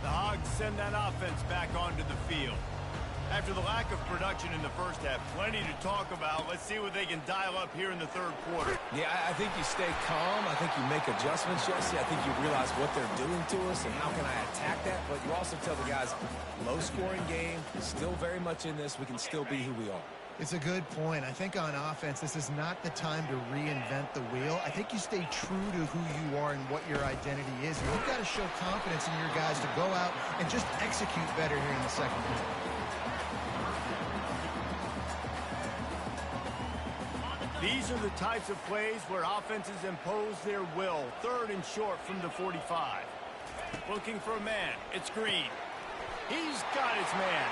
The Hogs send that offense back onto the field. After the lack of production in the first half, plenty to talk about. Let's see what they can dial up here in the third quarter. Yeah, I think you stay calm. I think you make adjustments, Jesse. I think you realize what they're doing to us and how can I attack that. But you also tell the guys, low-scoring game, still very much in this. We can still be who we are. It's a good point. I think on offense, this is not the time to reinvent the wheel. I think you stay true to who you are and what your identity is. And you've got to show confidence in your guys to go out and just execute better here in the second half. These are the types of plays where offenses impose their will. Third and short from the 45. Looking for a man. It's Green. He's got his man.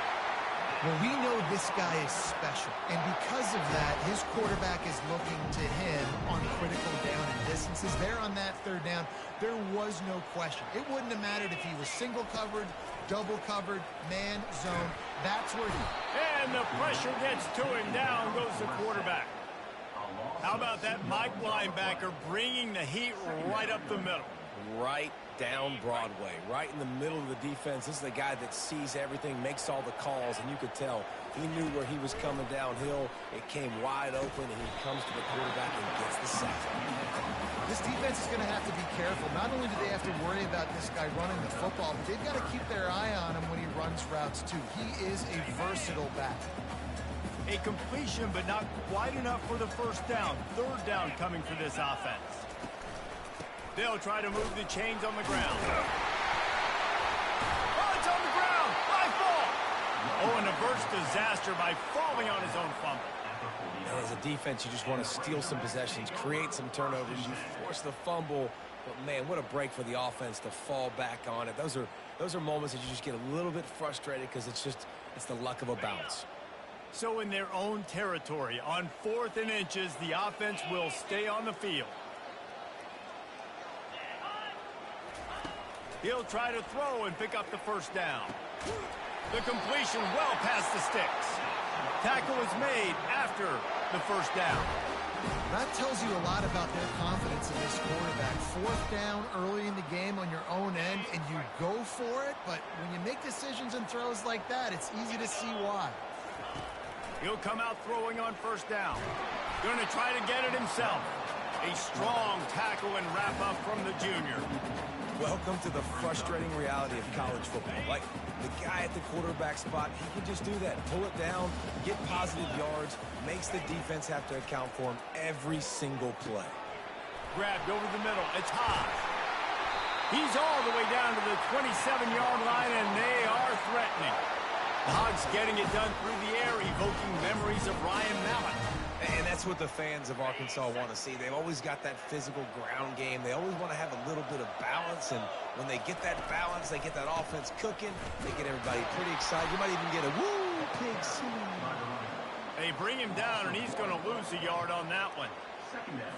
Well, we know this guy is special, and because of that, his quarterback is looking to him on critical down and distances. There on that third down, there was no question. It wouldn't have mattered if he was single covered, double covered, man, zone. That's where he... And the pressure gets to him. Down goes the quarterback. How about that Mike linebacker bringing the heat right up the middle? Right down Broadway, right in the middle of the defense. This is the guy that sees everything, makes all the calls, and you could tell he knew where he was coming downhill. It came wide open, and he comes to the quarterback and gets the sack. This defense is going to have to be careful. Not only do they have to worry about this guy running the football, but they've got to keep their eye on him when he runs routes, too. He is a versatile back. A completion, but not quite enough for the first down. Third down coming for this offense. They'll try to move the chains on the ground. Oh, it's on the ground. High fall. Oh, and averts disaster by falling on his own fumble. And as a defense, you just want to steal some possessions, create some turnovers. You force the fumble. But, man, what a break for the offense to fall back on it. Those are moments that you just get a little bit frustrated because it's the luck of a bounce. So in their own territory, on 4th and inches, the offense will stay on the field. He'll try to throw and pick up the first down. The completion well past the sticks. Tackle is made after the first down. That tells you a lot about their confidence in this quarterback. 4th down early in the game on your own end, and you go for it, but when you make decisions and throws like that, it's easy to see why. He'll come out throwing on first down. Going to try to get it himself. A strong tackle and wrap up from the junior. Welcome to the frustrating reality of college football. Like, the guy at the quarterback spot, he can just do that. Pull it down, get positive yards, makes the defense have to account for him every single play. Grabbed over the middle. It's Haas. He's all the way down to the 27-yard line, and they are threatening. The Hogs getting it done through the air, evoking memories of Ryan Mallett. And that's what the fans of Arkansas want to see. They've always got that physical ground game. They always want to have a little bit of balance, and when they get that balance, they get that offense cooking, they get everybody pretty excited. You might even get a woo, pig scene. They bring him down, and he's going to lose a yard on that one. Second down.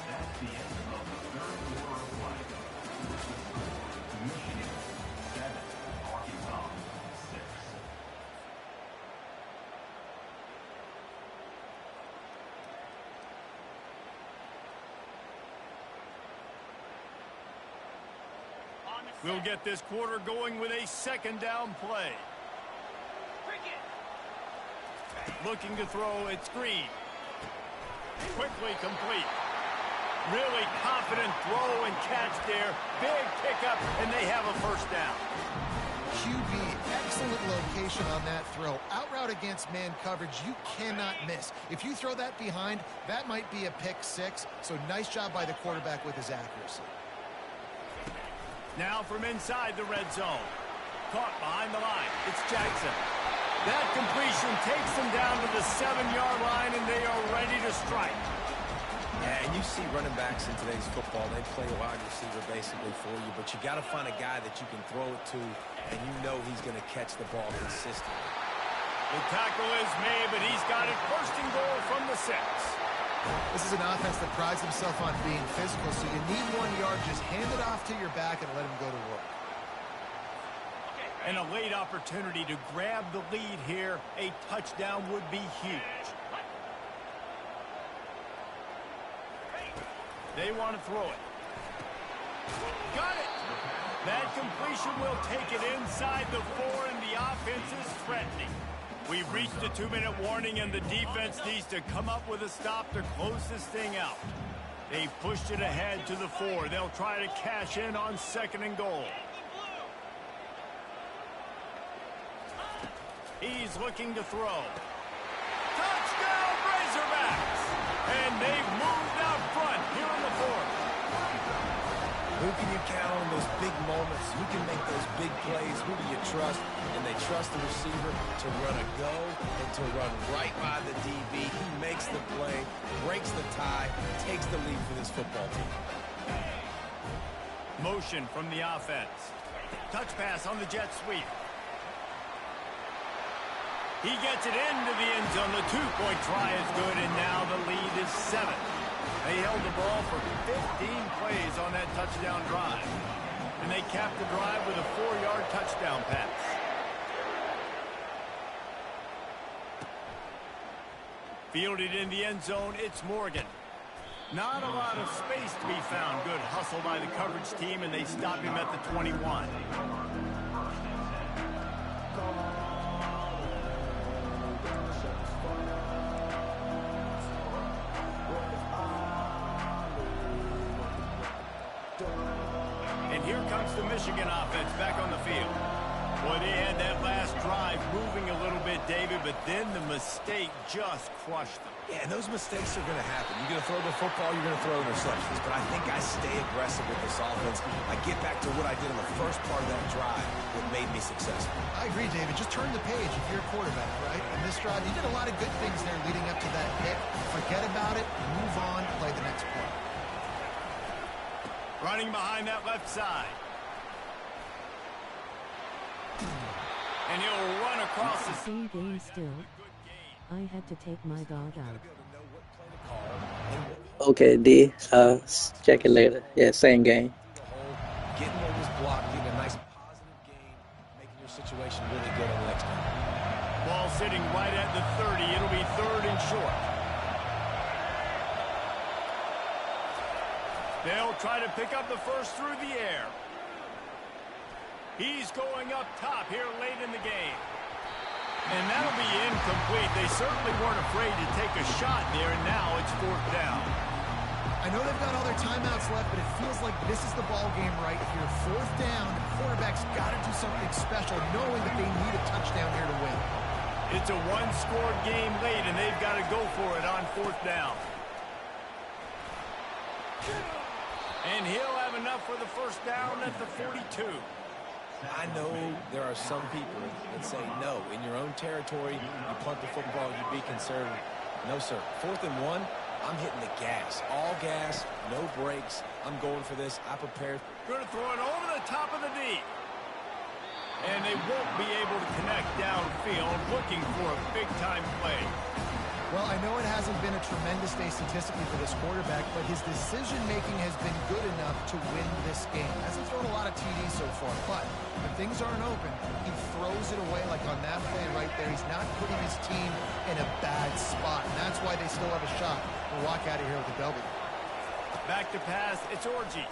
That's the end of the third quarter of play. Michigan 7, Arkansas 6. We'll get this quarter going with a second down play. Looking to throw, it's Green. Quickly complete. Really confident throw and catch there. Big pickup, and they have a first down. QB, excellent location on that throw. Out route against man coverage, you cannot miss. If you throw that behind, that might be a pick six. So nice job by the quarterback with his accuracy. Now from inside the red zone. Caught behind the line. It's Jackson. That completion takes them down to the 7-yard line, and they are ready to strike. Yeah, and you see running backs in today's football, they play a wide receiver basically for you, but you got to find a guy that you can throw it to, and you know he's going to catch the ball consistently. The tackle is made, but he's got it first and goal from the 6. This is an offense that prides himself on being physical, so you need 1 yard. Just hand it off to your back and let him go to work. And a late opportunity to grab the lead here. A touchdown would be huge. They want to throw it. Got it! That completion will take it inside the 4, and the offense is threatening. We've reached a 2-minute warning, and the defense needs to come up with a stop to close this thing out. They've pushed it ahead to the 4. They'll try to cash in on 2nd and goal. He's looking to throw. Touchdown, Razorbacks! And they've moved out front here in the 4th. Who can you count on those big moments? Who can make those big plays? Who do you trust? And they trust the receiver to run a go and to run right by the DB. He makes the play, breaks the tie, takes the lead for this football team. Motion from the offense. Touch pass on the jet sweep. He gets it into the end zone. The 2-point try is good, and now the lead is 7. They held the ball for 15 plays on that touchdown drive. And they capped the drive with a 4-yard touchdown pass. Fielded in the end zone, it's Morgan. Not a lot of space to be found. Good hustle by the coverage team, and they stop him at the 21. And here comes the Michigan offense back on the field. Boy, they had that last drive moving a little bit, David, but then the mistake just crushed them. Yeah, and those mistakes are going to happen. You're going to throw the football, you're going to throw interceptions. But I think I stay aggressive with this offense. I get back to what I did in the first part of that drive that made me successful. I agree, David. Just turn the page if you're a quarterback, right? In this drive, you did a lot of good things there leading up to that hit. Forget about it, move on, play the next play. Running behind that left side. And he'll run across the Same game still. I had to take my dog out. Okay, D. Check it later. Yeah, same game. Getting what was blocked, getting a nice positive gain, making your situation really good on the next one. ball sitting right at the 30. It'll be 3rd and short. They'll try to pick up the first through the air. He's going up top here late in the game. And that'll be incomplete. They certainly weren't afraid to take a shot there, and now it's 4th down. I know they've got all their timeouts left, but it feels like this is the ball game right here. 4th down, the quarterback's got to do something special, knowing that they need a touchdown here to win. It's a one-scored game late, and they've got to go for it on 4th down. And he'll have enough for the first down at the 42. I know there are some people that say, no, in your own territory, you punt the football, you be conservative. No, sir. 4th and 1, I'm hitting the gas. All gas, no brakes. I'm going for this. I prepared. Going to throw it over the top of the D. And they won't be able to connect downfield, looking for a big-time play. Well, I know it hasn't been a tremendous day statistically for this quarterback, but his decision-making has been good enough to win this game. Hasn't thrown a lot of TDs so far, but when things aren't open, he throws it away like on that play right there. He's not putting his team in a bad spot, and that's why they still have a shot to walk out of here with a W. Back to pass, it's Orji.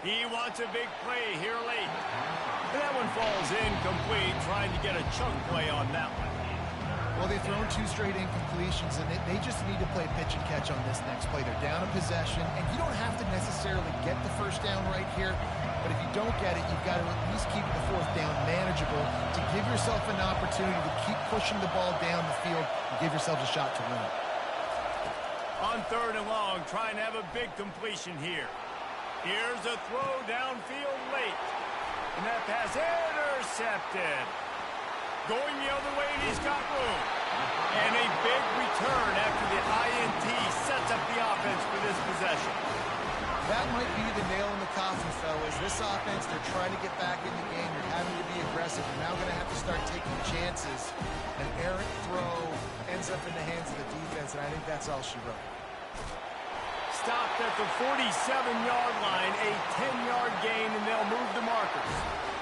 He wants a big play here late. And that one falls incomplete, trying to get a chunk play on that one. Well, they've thrown 2 straight incompletions, and they just need to play pitch and catch on this next play. They're down in possession, and you don't have to necessarily get the first down right here, but if you don't get it, you've got to at least keep the 4th down manageable to give yourself an opportunity to keep pushing the ball down the field and give yourselves a shot to win. On 3rd and long, trying to have a big completion here. Here's a throw downfield late, and that pass intercepted. Going the other way, and he's got room. And a big return after the INT sets up the offense for this possession. That might be the nail in the coffin, fellas. This offense, they're trying to get back in the game. They're having to be aggressive. They're now going to have to start taking chances. An errant throw ends up in the hands of the defense, and I think that's all she wrote. Stopped at the 47-yard line, a 10-yard gain, and they'll move the markers.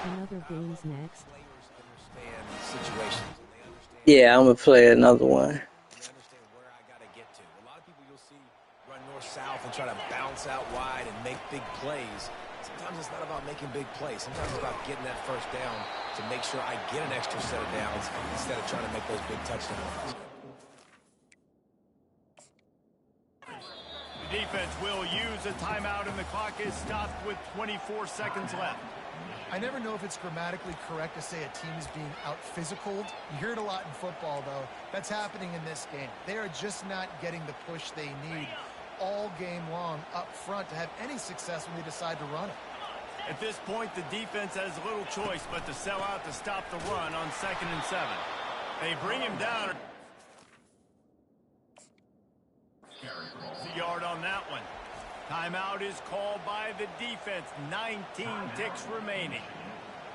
Another game's next. Players understand situations. They understand. Yeah, I'm gonna play another one. They understand where I got to get to. A lot of people you'll see run north-south and try to bounce out wide and make big plays. Sometimes it's not about making big plays. Sometimes it's about getting that first down to make sure I get an extra set of downs instead of trying to make those big touchdowns. The defense will use a timeout, and the clock is stopped with 24 seconds left. I never know if it's grammatically correct to say a team is being out-physicaled. You hear it a lot in football, though. That's happening in this game. They are just not getting the push they need all game long up front to have any success when they decide to run it. At this point, the defense has little choice but to sell out to stop the run on 2nd and 7. They bring him down. It's a yard on that one. Timeout is called by the defense. 19 ticks remaining.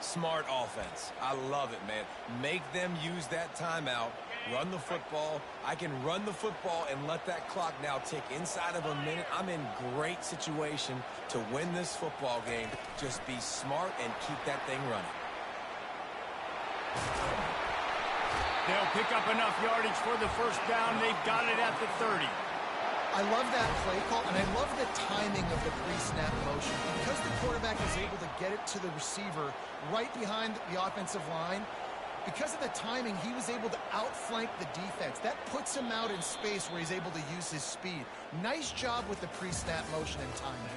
Smart offense. I love it, man. Make them use that timeout. Run the football. I can run the football and let that clock now tick inside of a minute. I'm in great situation to win this football game. Just be smart and keep that thing running. They'll pick up enough yardage for the first down. They've got it at the 30. I love that play call, and I love the timing of the pre-snap motion. Because the quarterback is able to get it to the receiver right behind the offensive line, because of the timing, he was able to outflank the defense. That puts him out in space where he's able to use his speed. Nice job with the pre-snap motion and timing.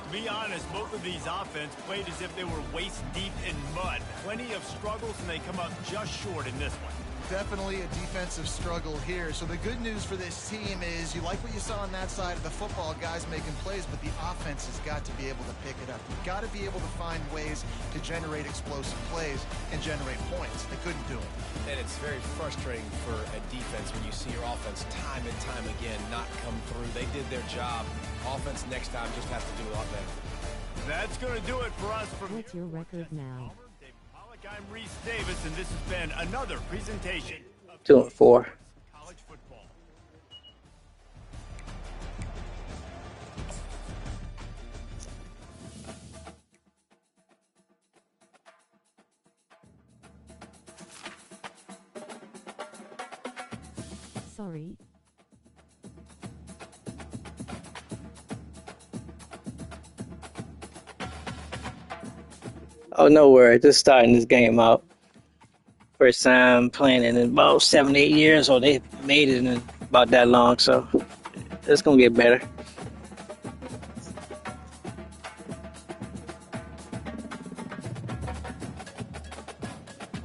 To be honest, both of these offense played as if they were waist deep in mud. Plenty of struggles, and they come up just short in this one. Definitely a defensive struggle here. So the good news for this team is you like what you saw on that side of the football, guys making plays, but the offense has got to be able to pick it up. You've got to be able to find ways to generate explosive plays and generate points. They couldn't do it. And it's very frustrating for a defense when you see your offense time and time again not come through. They did their job. Offense next time just has to do a lot better. That's going to do it for us. What's your record now? I'm Reese Davis, and this has been another presentation of 2-4. college football. Sorry. Oh, no worries. Just starting this game out. First time playing in about 7, 8 years, or they made it in about that long, so it's gonna get better.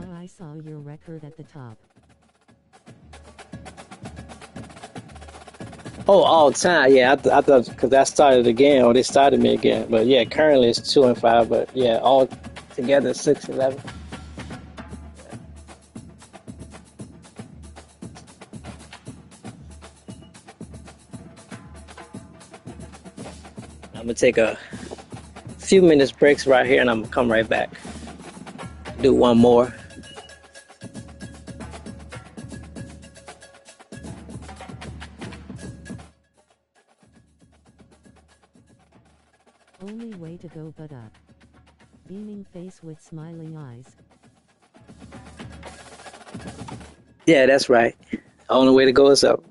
Oh, I saw your record at the top. Oh, all time, yeah. I thought because I started again, or they started me again. But yeah, currently it's 2-5. But yeah, all together 6-11. I'm gonna take a few minutes breaks right here, and I'm gonna come right back. Do one more. Only way to go but up. Beaming face with smiling eyes. Yeah, that's right. Only way to go is up.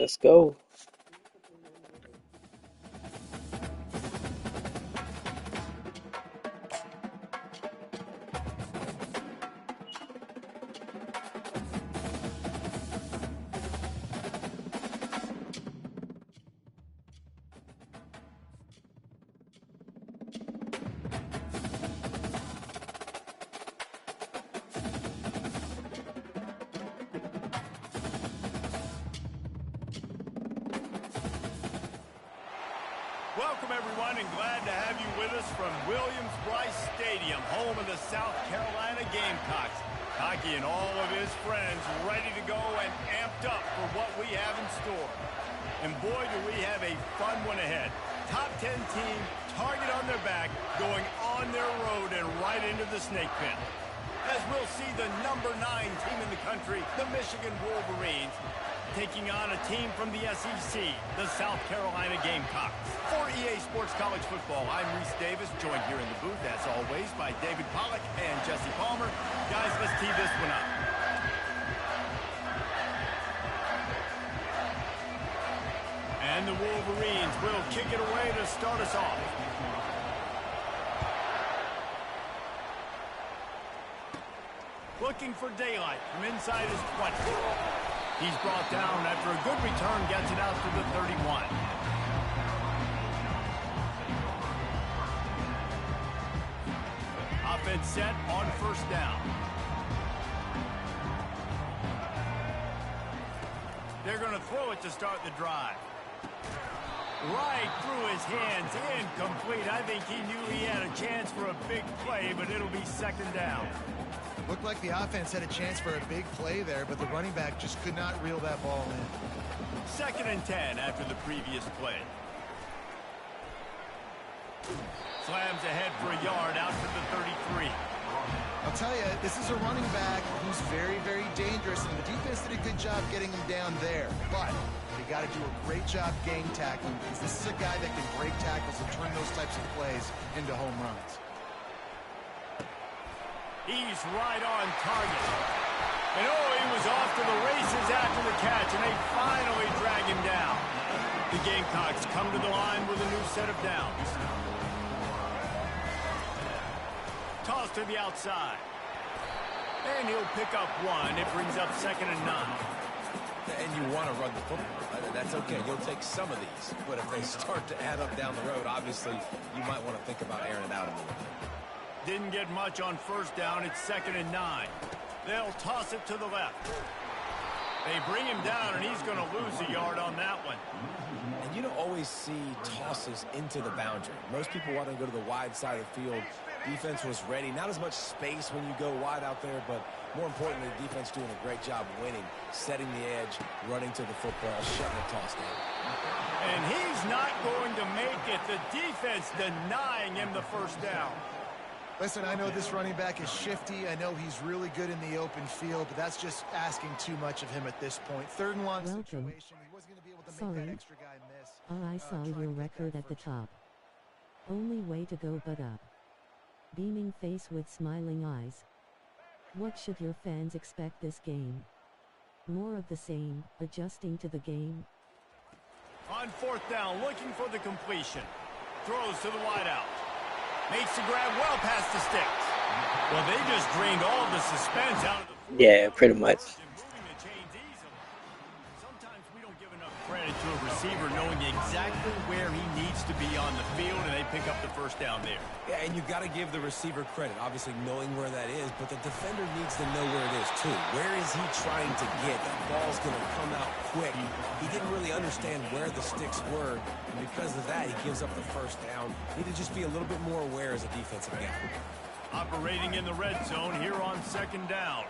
Let's go. Welcome, everyone, and glad to have you with us from Williams-Brice Stadium, home of the South Carolina Gamecocks. Hockey and all of his friends ready to go and amped up for what we have in store. And boy, do we have a fun one ahead. Top 10 team, target on their back, going on their road and right into the snake pit. As we'll see the number 9 team in the country, the Michigan Wolverines, taking on a team from the SEC, the South Carolina Gamecocks. For EA Sports College Football, I'm Reese Davis, joined here in the booth, as always, by David Pollack and Jesse Palmer. Guys, let's tee this one up. And the Wolverines will kick it away to start us off. Looking for daylight from inside his 20. He's brought down after a good return, gets it out to the 31. Offense set on first down. They're going to throw it to start the drive. Right through his hands, incomplete. I think he knew he had a chance for a big play, but it'll be second down. Looked like the offense had a chance for a big play there, but the running back just could not reel that ball in. Second and 10 after the previous play. Slams ahead for a yard out to the 33. I'll tell you, this is a running back who's very, very dangerous, and the defense did a good job getting him down there. But they got to do a great job game tackling, because this is a guy that can break tackles and turn those types of plays into home runs. He's right on target. And oh, he was off to the races after the catch, and they finally drag him down. The Gamecocks come to the line with a new set of downs. Toss to the outside. And he'll pick up one. It brings up second and 9. And you want to run the football. That's okay. You'll take some of these. But if they start to add up down the road, obviously, you might want to think about airing it out a little bit. Didn't get much on first down. It's second and 9. They'll toss it to the left. They bring him down, and he's going to lose a yard on that one. And you don't always see tosses into the boundary. Most people want to go to the wide side of the field. Defense was ready. Not as much space when you go wide out there, but more importantly, the defense doing a great job winning, setting the edge, running to the football, shutting the toss down. And he's not going to make it. The defense denying him the first down. Listen, I know this running back is shifty. I know he's really good in the open field, but that's just asking too much of him at this point. Third and long situation. He wasn't going to be able to make that extra guy miss. I saw your record at the top. Only way to go but up. Beaming face with smiling eyes. What should your fans expect this game? More of the same, adjusting to the game? On fourth down, looking for the completion. Throws to the wideout. Makes the grab well past the sticks. Well, they just drained all the suspense out of the... Yeah, pretty much. Sometimes we don't give enough credit to a receiver knowing exactly where he needs to be on the field, and they pick up the first down there. Yeah, and you've got to give the receiver credit, obviously knowing where that is, but the defender needs to know where it is too. Where is he trying to get? That ball's going to come out quick. He didn't really understand where the sticks were, and because of that, he gives up the first down. Need to just be a little bit more aware as a defensive guy. Operating in the red zone here on second down.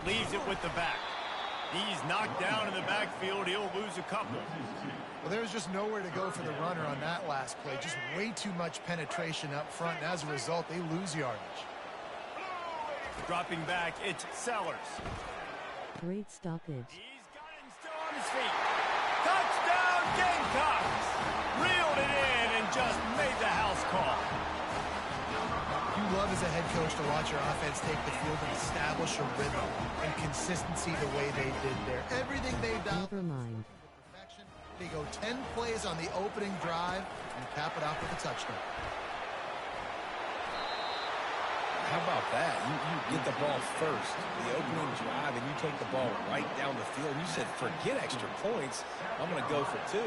Leaves it with the back. He's knocked down in the backfield. He'll lose a couple. Well, there was just nowhere to go for the runner on that last play. Just way too much penetration up front, and as a result, they lose yardage. Dropping back, it's Sellers. Great stoppage. He's got him still on his feet. Touchdown, Gamecocks! Reeled it in and just made the house call. You love as a head coach to watch your offense take the field and establish a rhythm and consistency the way they did there. Everything they've done. Never mind. Perfection. They go 10 plays on the opening drive and cap it off with a touchdown. How about that? You get the ball first, the opening drive, and you take the ball right down the field. And you said, forget extra points. I'm going to go for 2.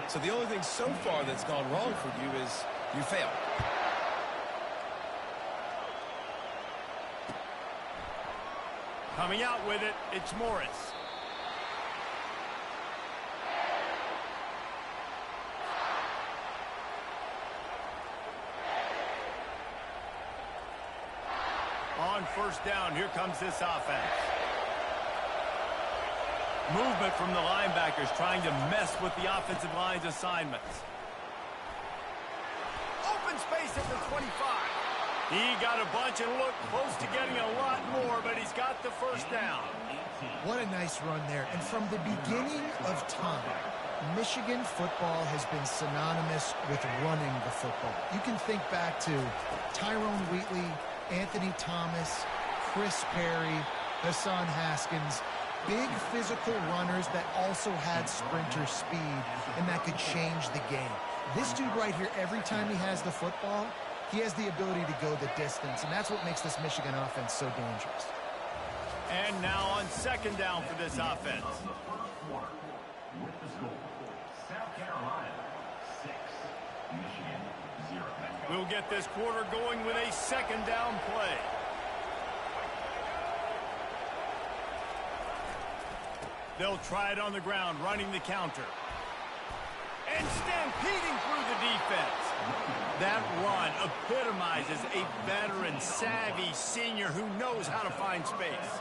So the only thing so far that's gone wrong for you is you failed. Coming out with it, it's Morris. On first down, here comes this offense. Movement from the linebackers trying to mess with the offensive line's assignments. Open space at the 25. He got a bunch and looked close to getting a lot more, but he's got the first down. What a nice run there. And from the beginning of time, Michigan football has been synonymous with running the football. You can think back to Tyrone Wheatley, Anthony Thomas, Chris Perry, Hassan Haskins. Big physical runners that also had sprinter speed and that could change the game. This dude right here, every time he has the football, he has the ability to go the distance, and that's what makes this Michigan offense so dangerous. And now on second down for this offense. With the score, South Carolina 6, Michigan 0. We'll get this quarter going with a second down play. They'll try it on the ground, running the counter. And stampeding through the defense. That run epitomizes a veteran, savvy senior who knows how to find space.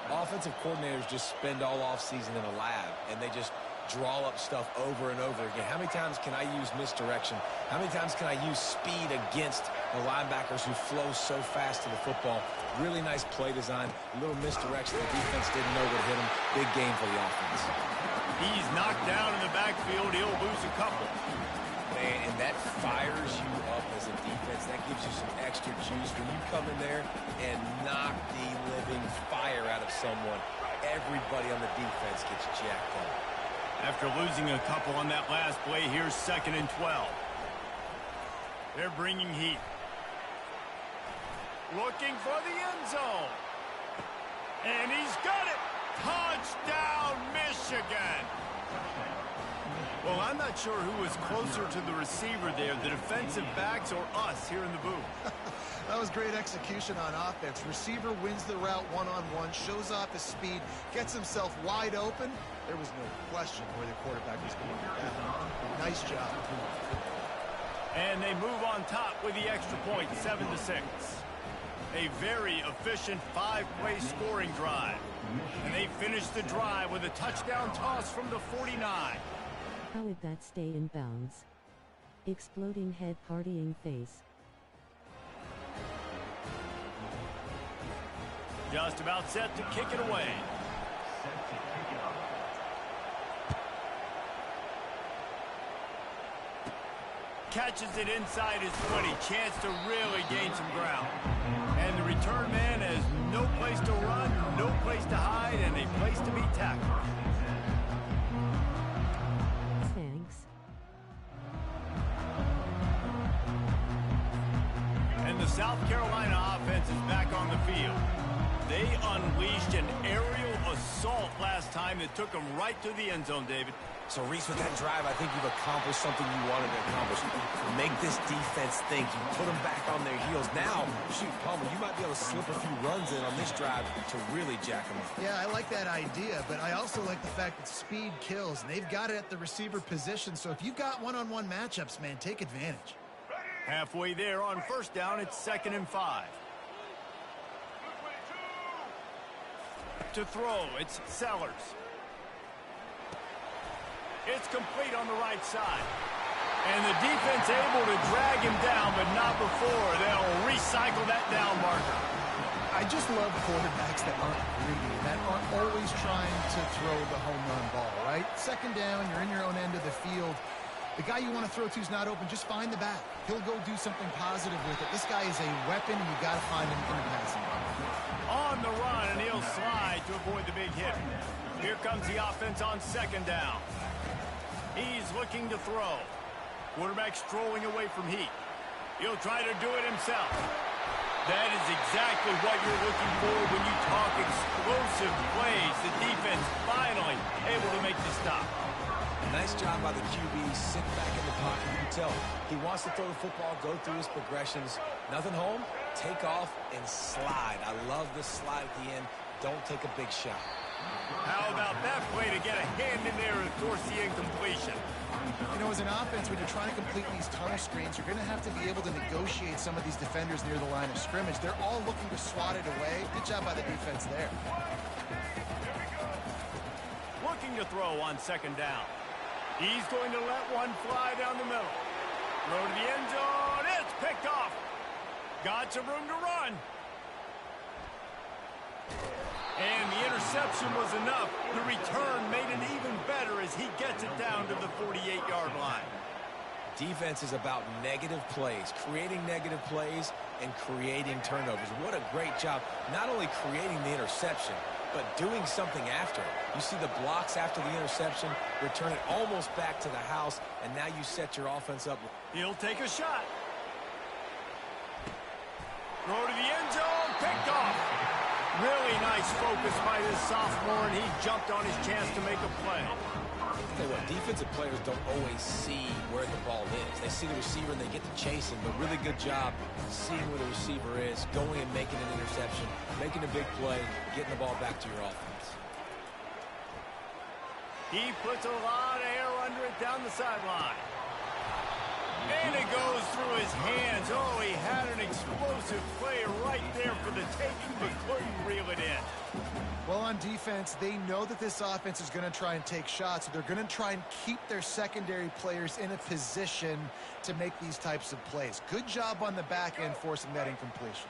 Offensive coordinators just spend all offseason in a lab, and they just draw up stuff over and over again. How many times can I use misdirection? How many times can I use speed against the linebackers who flow so fast to the football? Really nice play design, a little misdirection. The defense didn't know what hit him. Big game for the offense. He's knocked down in the backfield. He'll lose a couple. Man, and that fires you up as a defense. That gives you some extra juice when you come in there and knock the living fire out of someone. Everybody on the defense gets jacked up. After losing a couple on that last play, here's 2nd and 12. They're bringing heat. Looking for the end zone. And he's got it. Touchdown, Michigan. Well, I'm not sure who was closer to the receiver there, the defensive backs or us here in the booth. That was great execution on offense. Receiver wins the route one-on-one, shows off his speed, gets himself wide open. There was no question where the quarterback was going to get that. Nice job. And they move on top with the extra point, 7-6. A very efficient 5-play scoring drive. And they finish the drive with a touchdown toss from the 49. How would that stay in bounds? Exploding head, partying face. Just about set to kick it away. Catches it inside his 20. Chance to really gain some ground. And the return man has no place to run, no place to hide, and a place to be tackled. Thanks. And the South Carolina offense is back on the field. They unleashed an aerial assault last time that took them right to the end zone, David. So, Reese, with that drive, I think you've accomplished something you wanted to accomplish. Make this defense think. You put them back on their heels. Now, shoot, Palmer, you might be able to slip a few runs in on this drive to really jack them up. Yeah, I like that idea, but I also like the fact that speed kills, and they've got it at the receiver position. So if you've got one-on-one matchups, man, take advantage. Halfway there on first down, it's 2nd and 5. To throw, it's Sellers. It's complete on the right side. And the defense able to drag him down, but not before. They'll recycle that down marker. I just love quarterbacks that aren't greedy, that aren't always trying to throw the home run ball, right? Second down, you're in your own end of the field. The guy you want to throw to is not open. Just find the back. He'll go do something positive with it. This guy is a weapon, and you got to find him in the passing game. On the run, and he'll slide to avoid the big hit. Here comes the offense on second down. He's looking to throw. Quarterback strolling away from heat. He'll try to do it himself. That is exactly what you're looking for when you talk explosive plays. The defense finally able to make the stop. Nice job by the QB, sit back in the pocket. You can tell he wants to throw the football, go through his progressions. Nothing home, take off and slide. I love the slide at the end. Don't take a big shot. How about that play to get a hand in there and force the incompletion? You know, as an offense, when you're trying to complete these tunnel screens, you're going to have to be able to negotiate some of these defenders near the line of scrimmage. They're all looking to swat it away. Good job by the defense there. Looking to throw on second down. He's going to let one fly down the middle. Throw to the end zone. It's picked off. Got some room to run. And the interception was enough. The return made it even better as he gets it down to the 48-yard line. Defense is about negative plays, creating negative plays and creating turnovers. What a great job, not only creating the interception, but doing something after. You see the blocks after the interception, return it almost back to the house, and now you set your offense up. He'll take a shot. Throw to the end zone, picked off. Really nice focus by this sophomore, and he jumped on his chance to make a play. Tell you what, defensive players don't always see where the ball is. They see the receiver and they get to chase him, but really good job seeing where the receiver is, going and making an interception, making a big play, getting the ball back to your offense. He puts a lot of air under it down the sideline. And it goes through his hands. Oh, he had an explosive play right there for the taking, but couldn't reel it in. Well, on defense, they know that this offense is going to try and take shots. So they're going to try and keep their secondary players in a position to make these types of plays. Good job on the back end forcing that incompletion.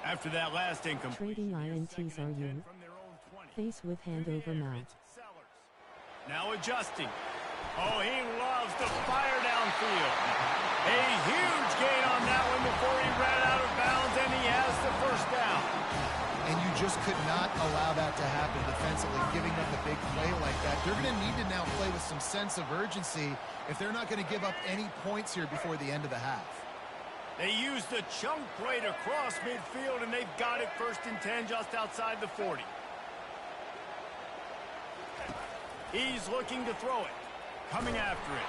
After that last incompletion, Trading INTs are you. Face with hand over mouth. Now adjusting. Oh, he loves to fire downfield. A huge gain on that one before he ran out of bounds, and he has the first down. And you just could not allow that to happen defensively, giving up a big play like that. They're going to need to now play with some sense of urgency if they're not going to give up any points here before the end of the half. They used the chunk play to cross midfield, and they've got it 1st and 10 just outside the 40. He's looking to throw it. Coming after it.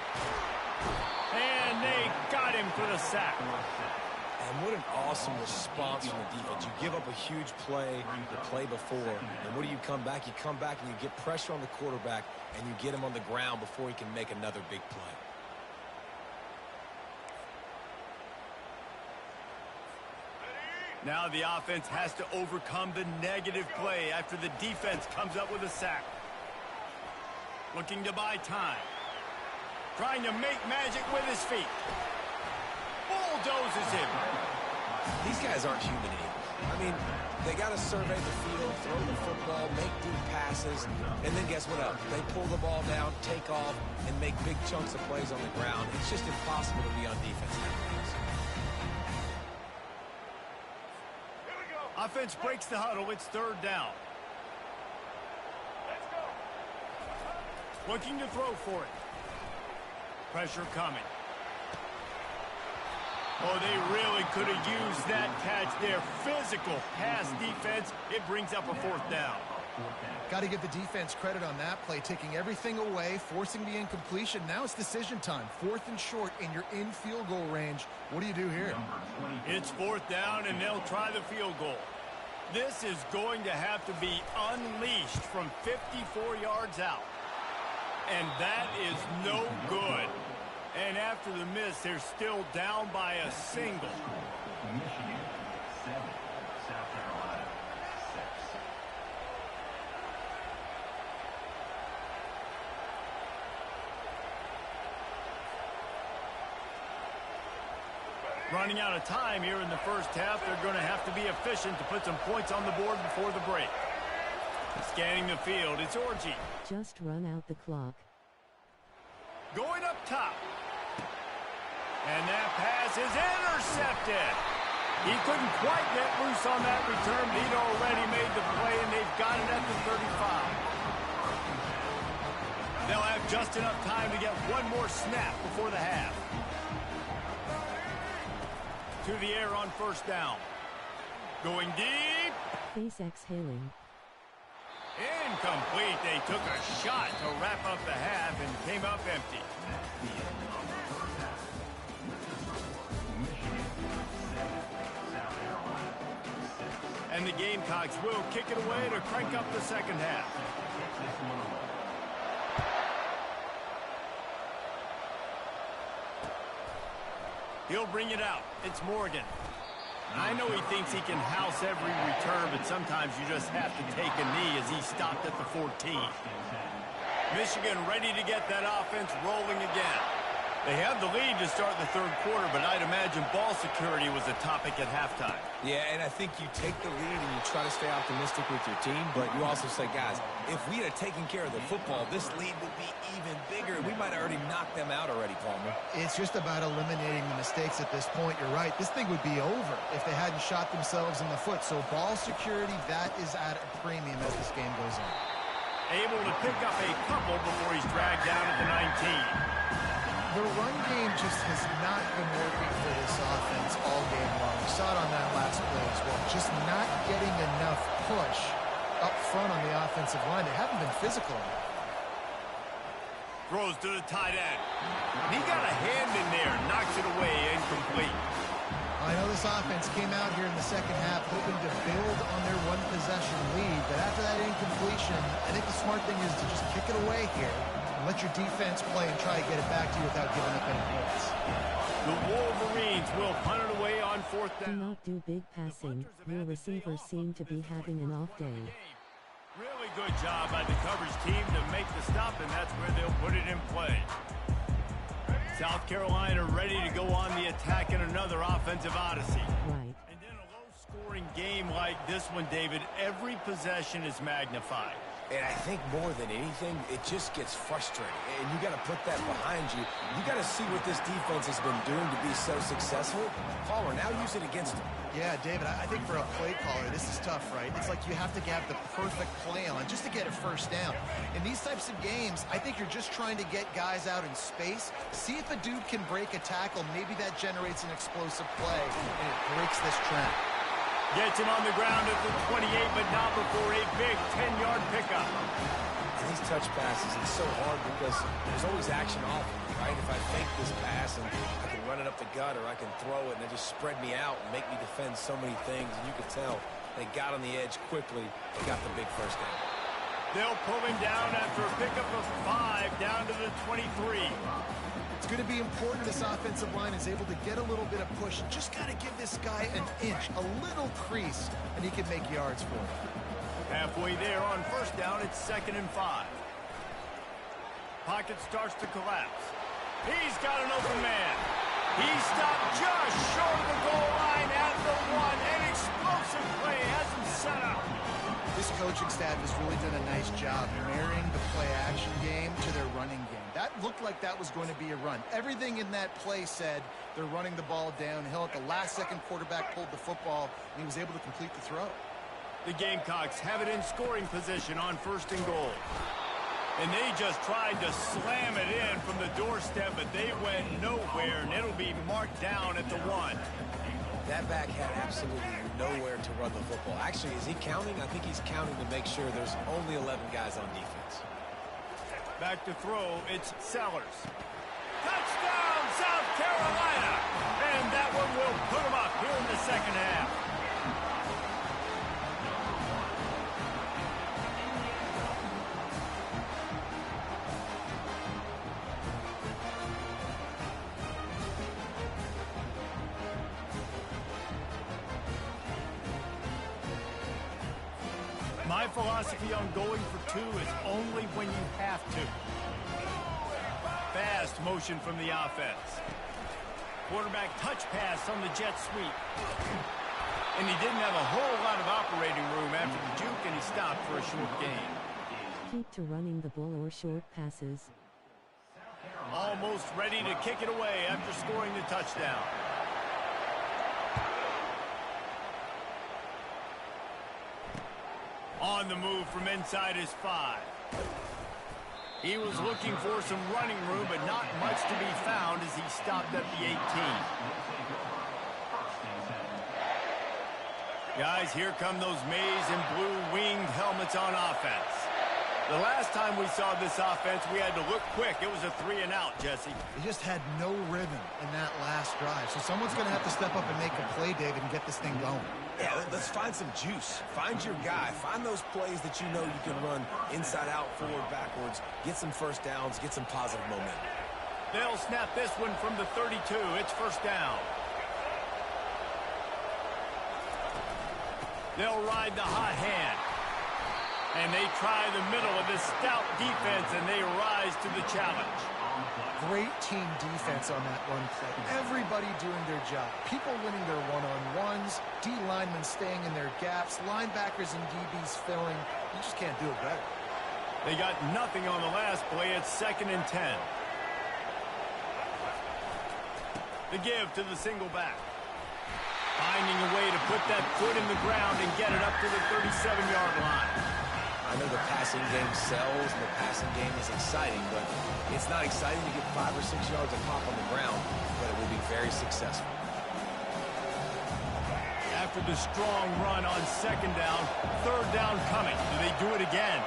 And they got him for the sack. And what an awesome response from the defense. You give up a huge play the play before, and what do you come back? You come back and you get pressure on the quarterback, and you get him on the ground before he can make another big play. Now the offense has to overcome the negative play after the defense comes up with a sack. Looking to buy time. Trying to make magic with his feet. Bulldozes him. These guys aren't human anymore. I mean, they got to survey the field, throw the football, make deep passes, and then guess what else? They pull the ball down, take off, and make big chunks of plays on the ground. It's just impossible to be on defense nowadays. Offense breaks the huddle. It's 3rd down. Looking to throw for it. Pressure coming. Oh, they really could have used that catch there. Physical pass defense. It brings up a 4th down. Got to give the defense credit on that play, taking everything away, forcing the incompletion. Now it's decision time. 4th and short, and you're in field goal range. What do you do here? It's 4th down, and they'll try the field goal. This is going to have to be unleashed from 54 yards out. And that is no good. And after the miss, they're still down by a single. Michigan 7, South Carolina 6. Running out of time here in the first half. They're going to have to be efficient to put some points on the board before the break. Scanning the field, it's Orji. Just run out the clock. Going up top. And that pass is intercepted. He couldn't quite get loose on that return, but he'd already made the play, and they've got it at the 35. They'll have just enough time to get one more snap before the half. To the air on first down. Going deep. Face exhaling. Incomplete. They took a shot to wrap up the half and came up empty. And the Gamecocks will kick it away to crank up the second half. He'll bring it out. It's Morgan. I know he thinks he can house every return, but sometimes you just have to take a knee as he stopped at the 14. Michigan ready to get that offense rolling again. They have the lead to start the third quarter, but I'd imagine ball security was a topic at halftime. Yeah, and I think you take the lead and you try to stay optimistic with your team, but you also say, guys, if we had taken care of the football, this lead would be even bigger. We might have already knocked them out already, Palmer. It's just about eliminating the mistakes at this point. You're right. This thing would be over if they hadn't shot themselves in the foot. So ball security, that is at a premium as this game goes on. Able to pick up a couple before he's dragged down at the 19. The run game just has not been working for this offense all game long. We saw it on that last play as well. Just not getting enough push up front on the offensive line. They haven't been physical enough. Throws to the tight end. He got a hand in there. Knocks it away. Incomplete. I know this offense came out here in the second half hoping to build on their one-possession lead, but after that incompletion, I think the smart thing is to just kick it away here and let your defense play and try to get it back to you without giving up any points. The Wolverines will punt it away on fourth Do down. not do big passing. Your receivers seem to be having an off day. Really good job by the coverage team to make the stop, and that's where they'll put it in play. South Carolina ready to go on the attack in another offensive odyssey. Right. And in a low-scoring game like this one, David, every possession is magnified. And I think more than anything, it just gets frustrating. And you got to put that behind you. You got to see what this defense has been doing to be so successful. Palmer, now use it against them. Yeah, David, I think for a play caller, this is tough, right? It's like you have to have the perfect play on just to get a first down. In these types of games, I think you're just trying to get guys out in space, see if a dude can break a tackle. Maybe that generates an explosive play, and it breaks this trend. Gets him on the ground at the 28, but not before a big 10-yard pickup. And these touch passes, it's so hard because there's always action off of me, right? If I fake this pass and I can run it up the gut or I can throw it and they just spread me out and make me defend so many things, and you can tell they got on the edge quickly. They got the big first down. They'll pull him down after a pickup of 5 down to the 23. It's going to be important this offensive line is able to get a little bit of push. Just got to give this guy an inch, a little crease, and he can make yards for it. Halfway there on first down, it's 2nd and 5. Pocket starts to collapse. He's got an open man. He stopped just short of the goal line at the 1. An explosive play has him set up. This coaching staff has really done a nice job marrying the play-action game to their running game. That looked like that was going to be a run. Everything in that play said they're running the ball downhill. At the last second, quarterback pulled the football, and he was able to complete the throw. The Gamecocks have it in scoring position on 1st and goal. And they just tried to slam it in from the doorstep, but they went nowhere, and it'll be marked down at the 1. That back had absolutely nowhere to run the football. Actually, is he counting? I think he's counting to make sure there's only 11 guys on defense. Back to throw, it's Sellers. Touchdown, South Carolina! And that one will put them up here in the second half. My philosophy on going for 2 is only when you have to. Fast motion from the offense. Quarterback touch pass on the jet sweep. And he didn't have a whole lot of operating room after the juke, and he stopped for a short gain. Keep to running the ball or short passes. Almost ready to kick it away after scoring the touchdown. On the move from inside his 5. He was looking for some running room, but not much to be found as he stopped at the 18. Guys, here come those maize and blue winged helmets on offense. The last time we saw this offense, we had to look quick. It was a 3-and-out, Jesse. They just had no rhythm in that last drive. So someone's going to have to step up and make a play, David, and get this thing going. Yeah, let's find some juice. Find your guy. Find those plays that you know you can run inside out, forward, backwards. Get some first downs. Get some positive momentum. They'll snap this one from the 32. It's first down. They'll ride the hot hand. And they try the middle of this stout defense, and they rise to the challenge. Great team defense on that run play. Everybody doing their job. People winning their one-on-ones, D linemen staying in their gaps, linebackers and DBs filling. You just can't do it better. They got nothing on the last play. It's 2nd and 10. The give to the single back. Finding a way to put that foot in the ground and get it up to the 37-yard line. I know the passing game sells and the passing game is exciting, but it's not exciting to get 5 or 6 yards of pop on the ground, but it will be very successful. After the strong run on 2nd down, 3rd down coming. Do they do it again?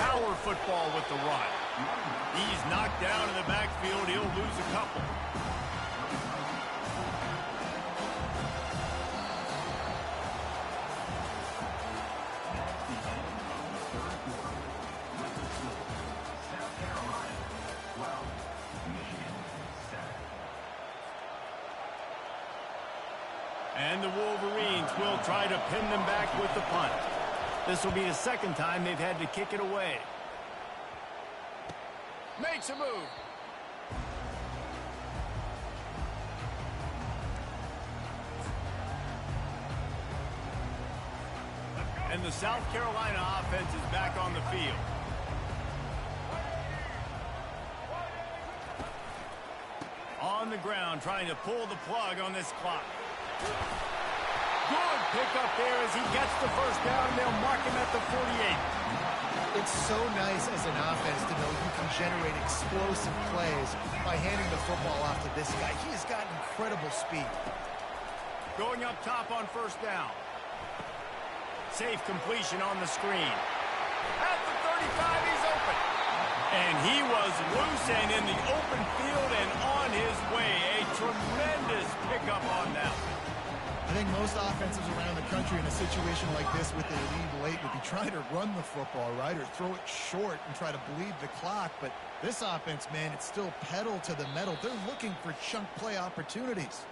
Power football with the run. He's knocked down in the backfield. He'll lose a couple. And the Wolverines will try to pin them back with the punt. This will be the 2nd time they've had to kick it away. Makes a move. And the South Carolina offense is back on the field. On the ground, trying to pull the plug on this clock. Good pickup there as he gets the first down. They'll mark him at the 48. It's so nice as an offense to know you can generate explosive plays by handing the football off to this guy. He has got incredible speed. Going up top on 1st down. Safe completion on the screen. At the 35, he's open. And he was loose and in the open field and on his way. A tremendous pickup on that one. I think most offenses around the country in a situation like this with their lead late would be trying to run the football, right, or throw it short and try to bleed the clock. But this offense, man, it's still pedal to the metal. They're looking for chunk play opportunities.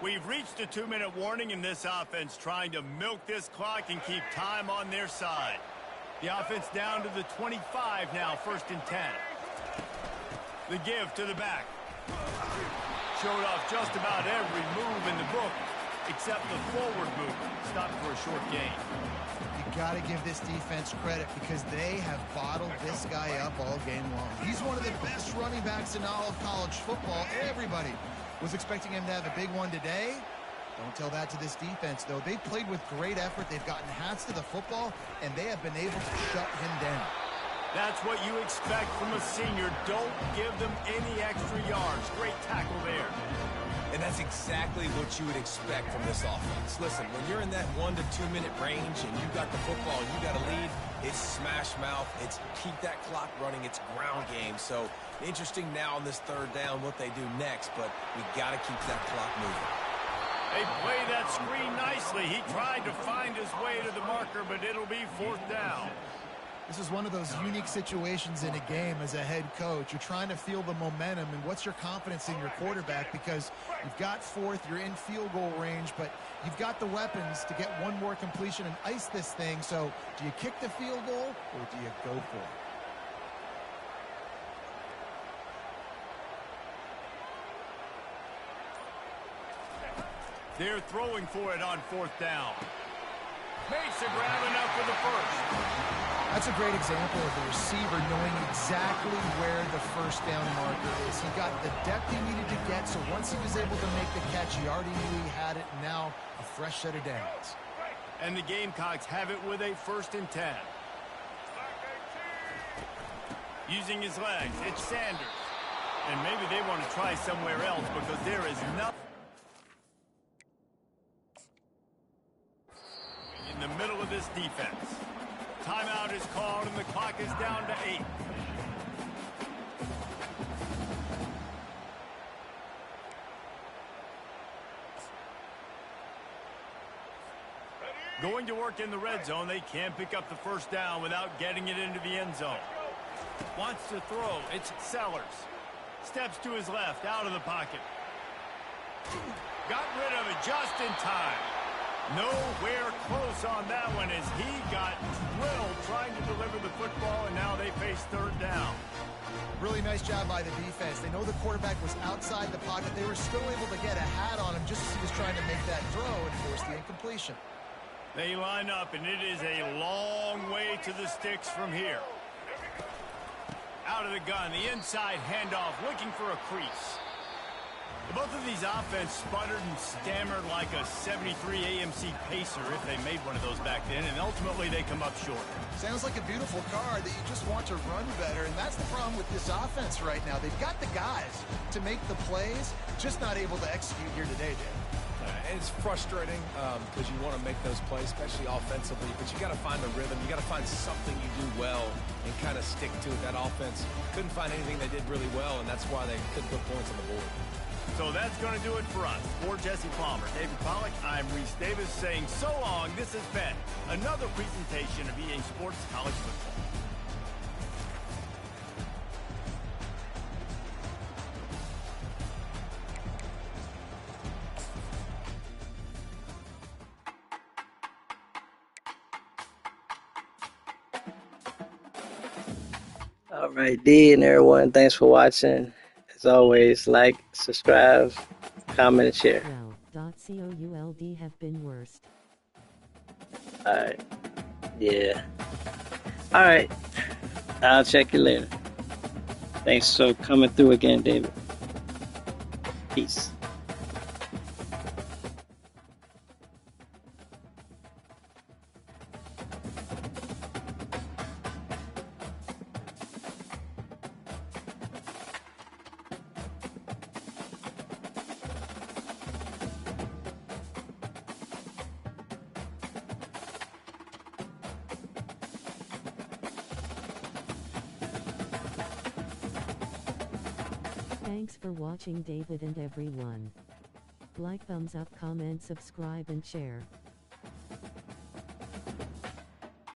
We've reached a 2-minute warning in this offense, trying to milk this clock and keep time on their side. The offense down to the 25 now, 1st and 10. The give to the back. Showed off just about every move in the book, except the forward movement. Stopped for a short gain. You got to give this defense credit because they have bottled this guy up all game long. He's one of the best running backs in all of college football. Everybody was expecting him to have a big one today. Don't tell that to this defense, though. They played with great effort. They've gotten hats to the football, and they have been able to shut him down. That's what you expect from a senior. Don't give them any extra yards. Great tackle there. And that's exactly what you would expect from this offense. Listen, when you're in that 1 to 2 minute range and you got the football and you got a lead, it's smash mouth. It's keep that clock running. It's ground game. So interesting now on this 3rd down what they do next, but we got to keep that clock moving. They play that screen nicely. He tried to find his way to the marker, but it'll be 4th down. This is one of those unique situations in a game as a head coach. You're trying to feel the momentum, and what's your confidence in your quarterback? Because you've got 4th, you're in field goal range, but you've got the weapons to get one more completion and ice this thing. So do you kick the field goal, or do you go for it? They're throwing for it on 4th down. Makes a grab enough for the first. That's a great example of the receiver knowing exactly where the first down marker is. He got the depth he needed to get, so once he was able to make the catch, he already knew he had it, and now a fresh set of downs. And the Gamecocks have it with a 1st and 10. Using his legs, it's Sanders. And maybe they want to try somewhere else because there is nothing. In the middle of this defense. Timeout is called and the clock is down to 8. Going to work in the red zone. They can't pick up the first down without getting it into the end zone. Wants to throw. It's Sellers. Steps to his left, out of the pocket. Got rid of it just in time. Nowhere close on that one as he got drilled trying to deliver the football, and now they face 3rd down. Really nice job by the defense. They know the quarterback was outside the pocket. They were still able to get a hat on him just as he was trying to make that throw and force the incompletion. They line up, and it is a long way to the sticks from here. Out of the gun, the inside handoff, looking for a crease. Both of these offense sputtered and stammered like a 73 AMC Pacer if they made one of those back then, and ultimately they come up short. Sounds like a beautiful car that you just want to run better, and that's the problem with this offense right now. They've got the guys to make the plays, just not able to execute here today, Dave. And it's frustrating because you want to make those plays, especially offensively, but you got to find the rhythm. You got to find something you do well and kind of stick to it. That offense couldn't find anything they did really well, and that's why they couldn't put points on the board. So that's going to do it for us. For Jesse Palmer, David Pollack, I'm Reese Davis saying so long. This has been another presentation of EA Sports College Football. All right, D and everyone, thanks for watching. As always, like, subscribe, comment, and share. Well, have been worst. All right. Yeah. All right. I'll check you later. Thanks for coming through again, David. Peace. Thanks for watching, David and everyone. Like, thumbs up, comment, subscribe and share.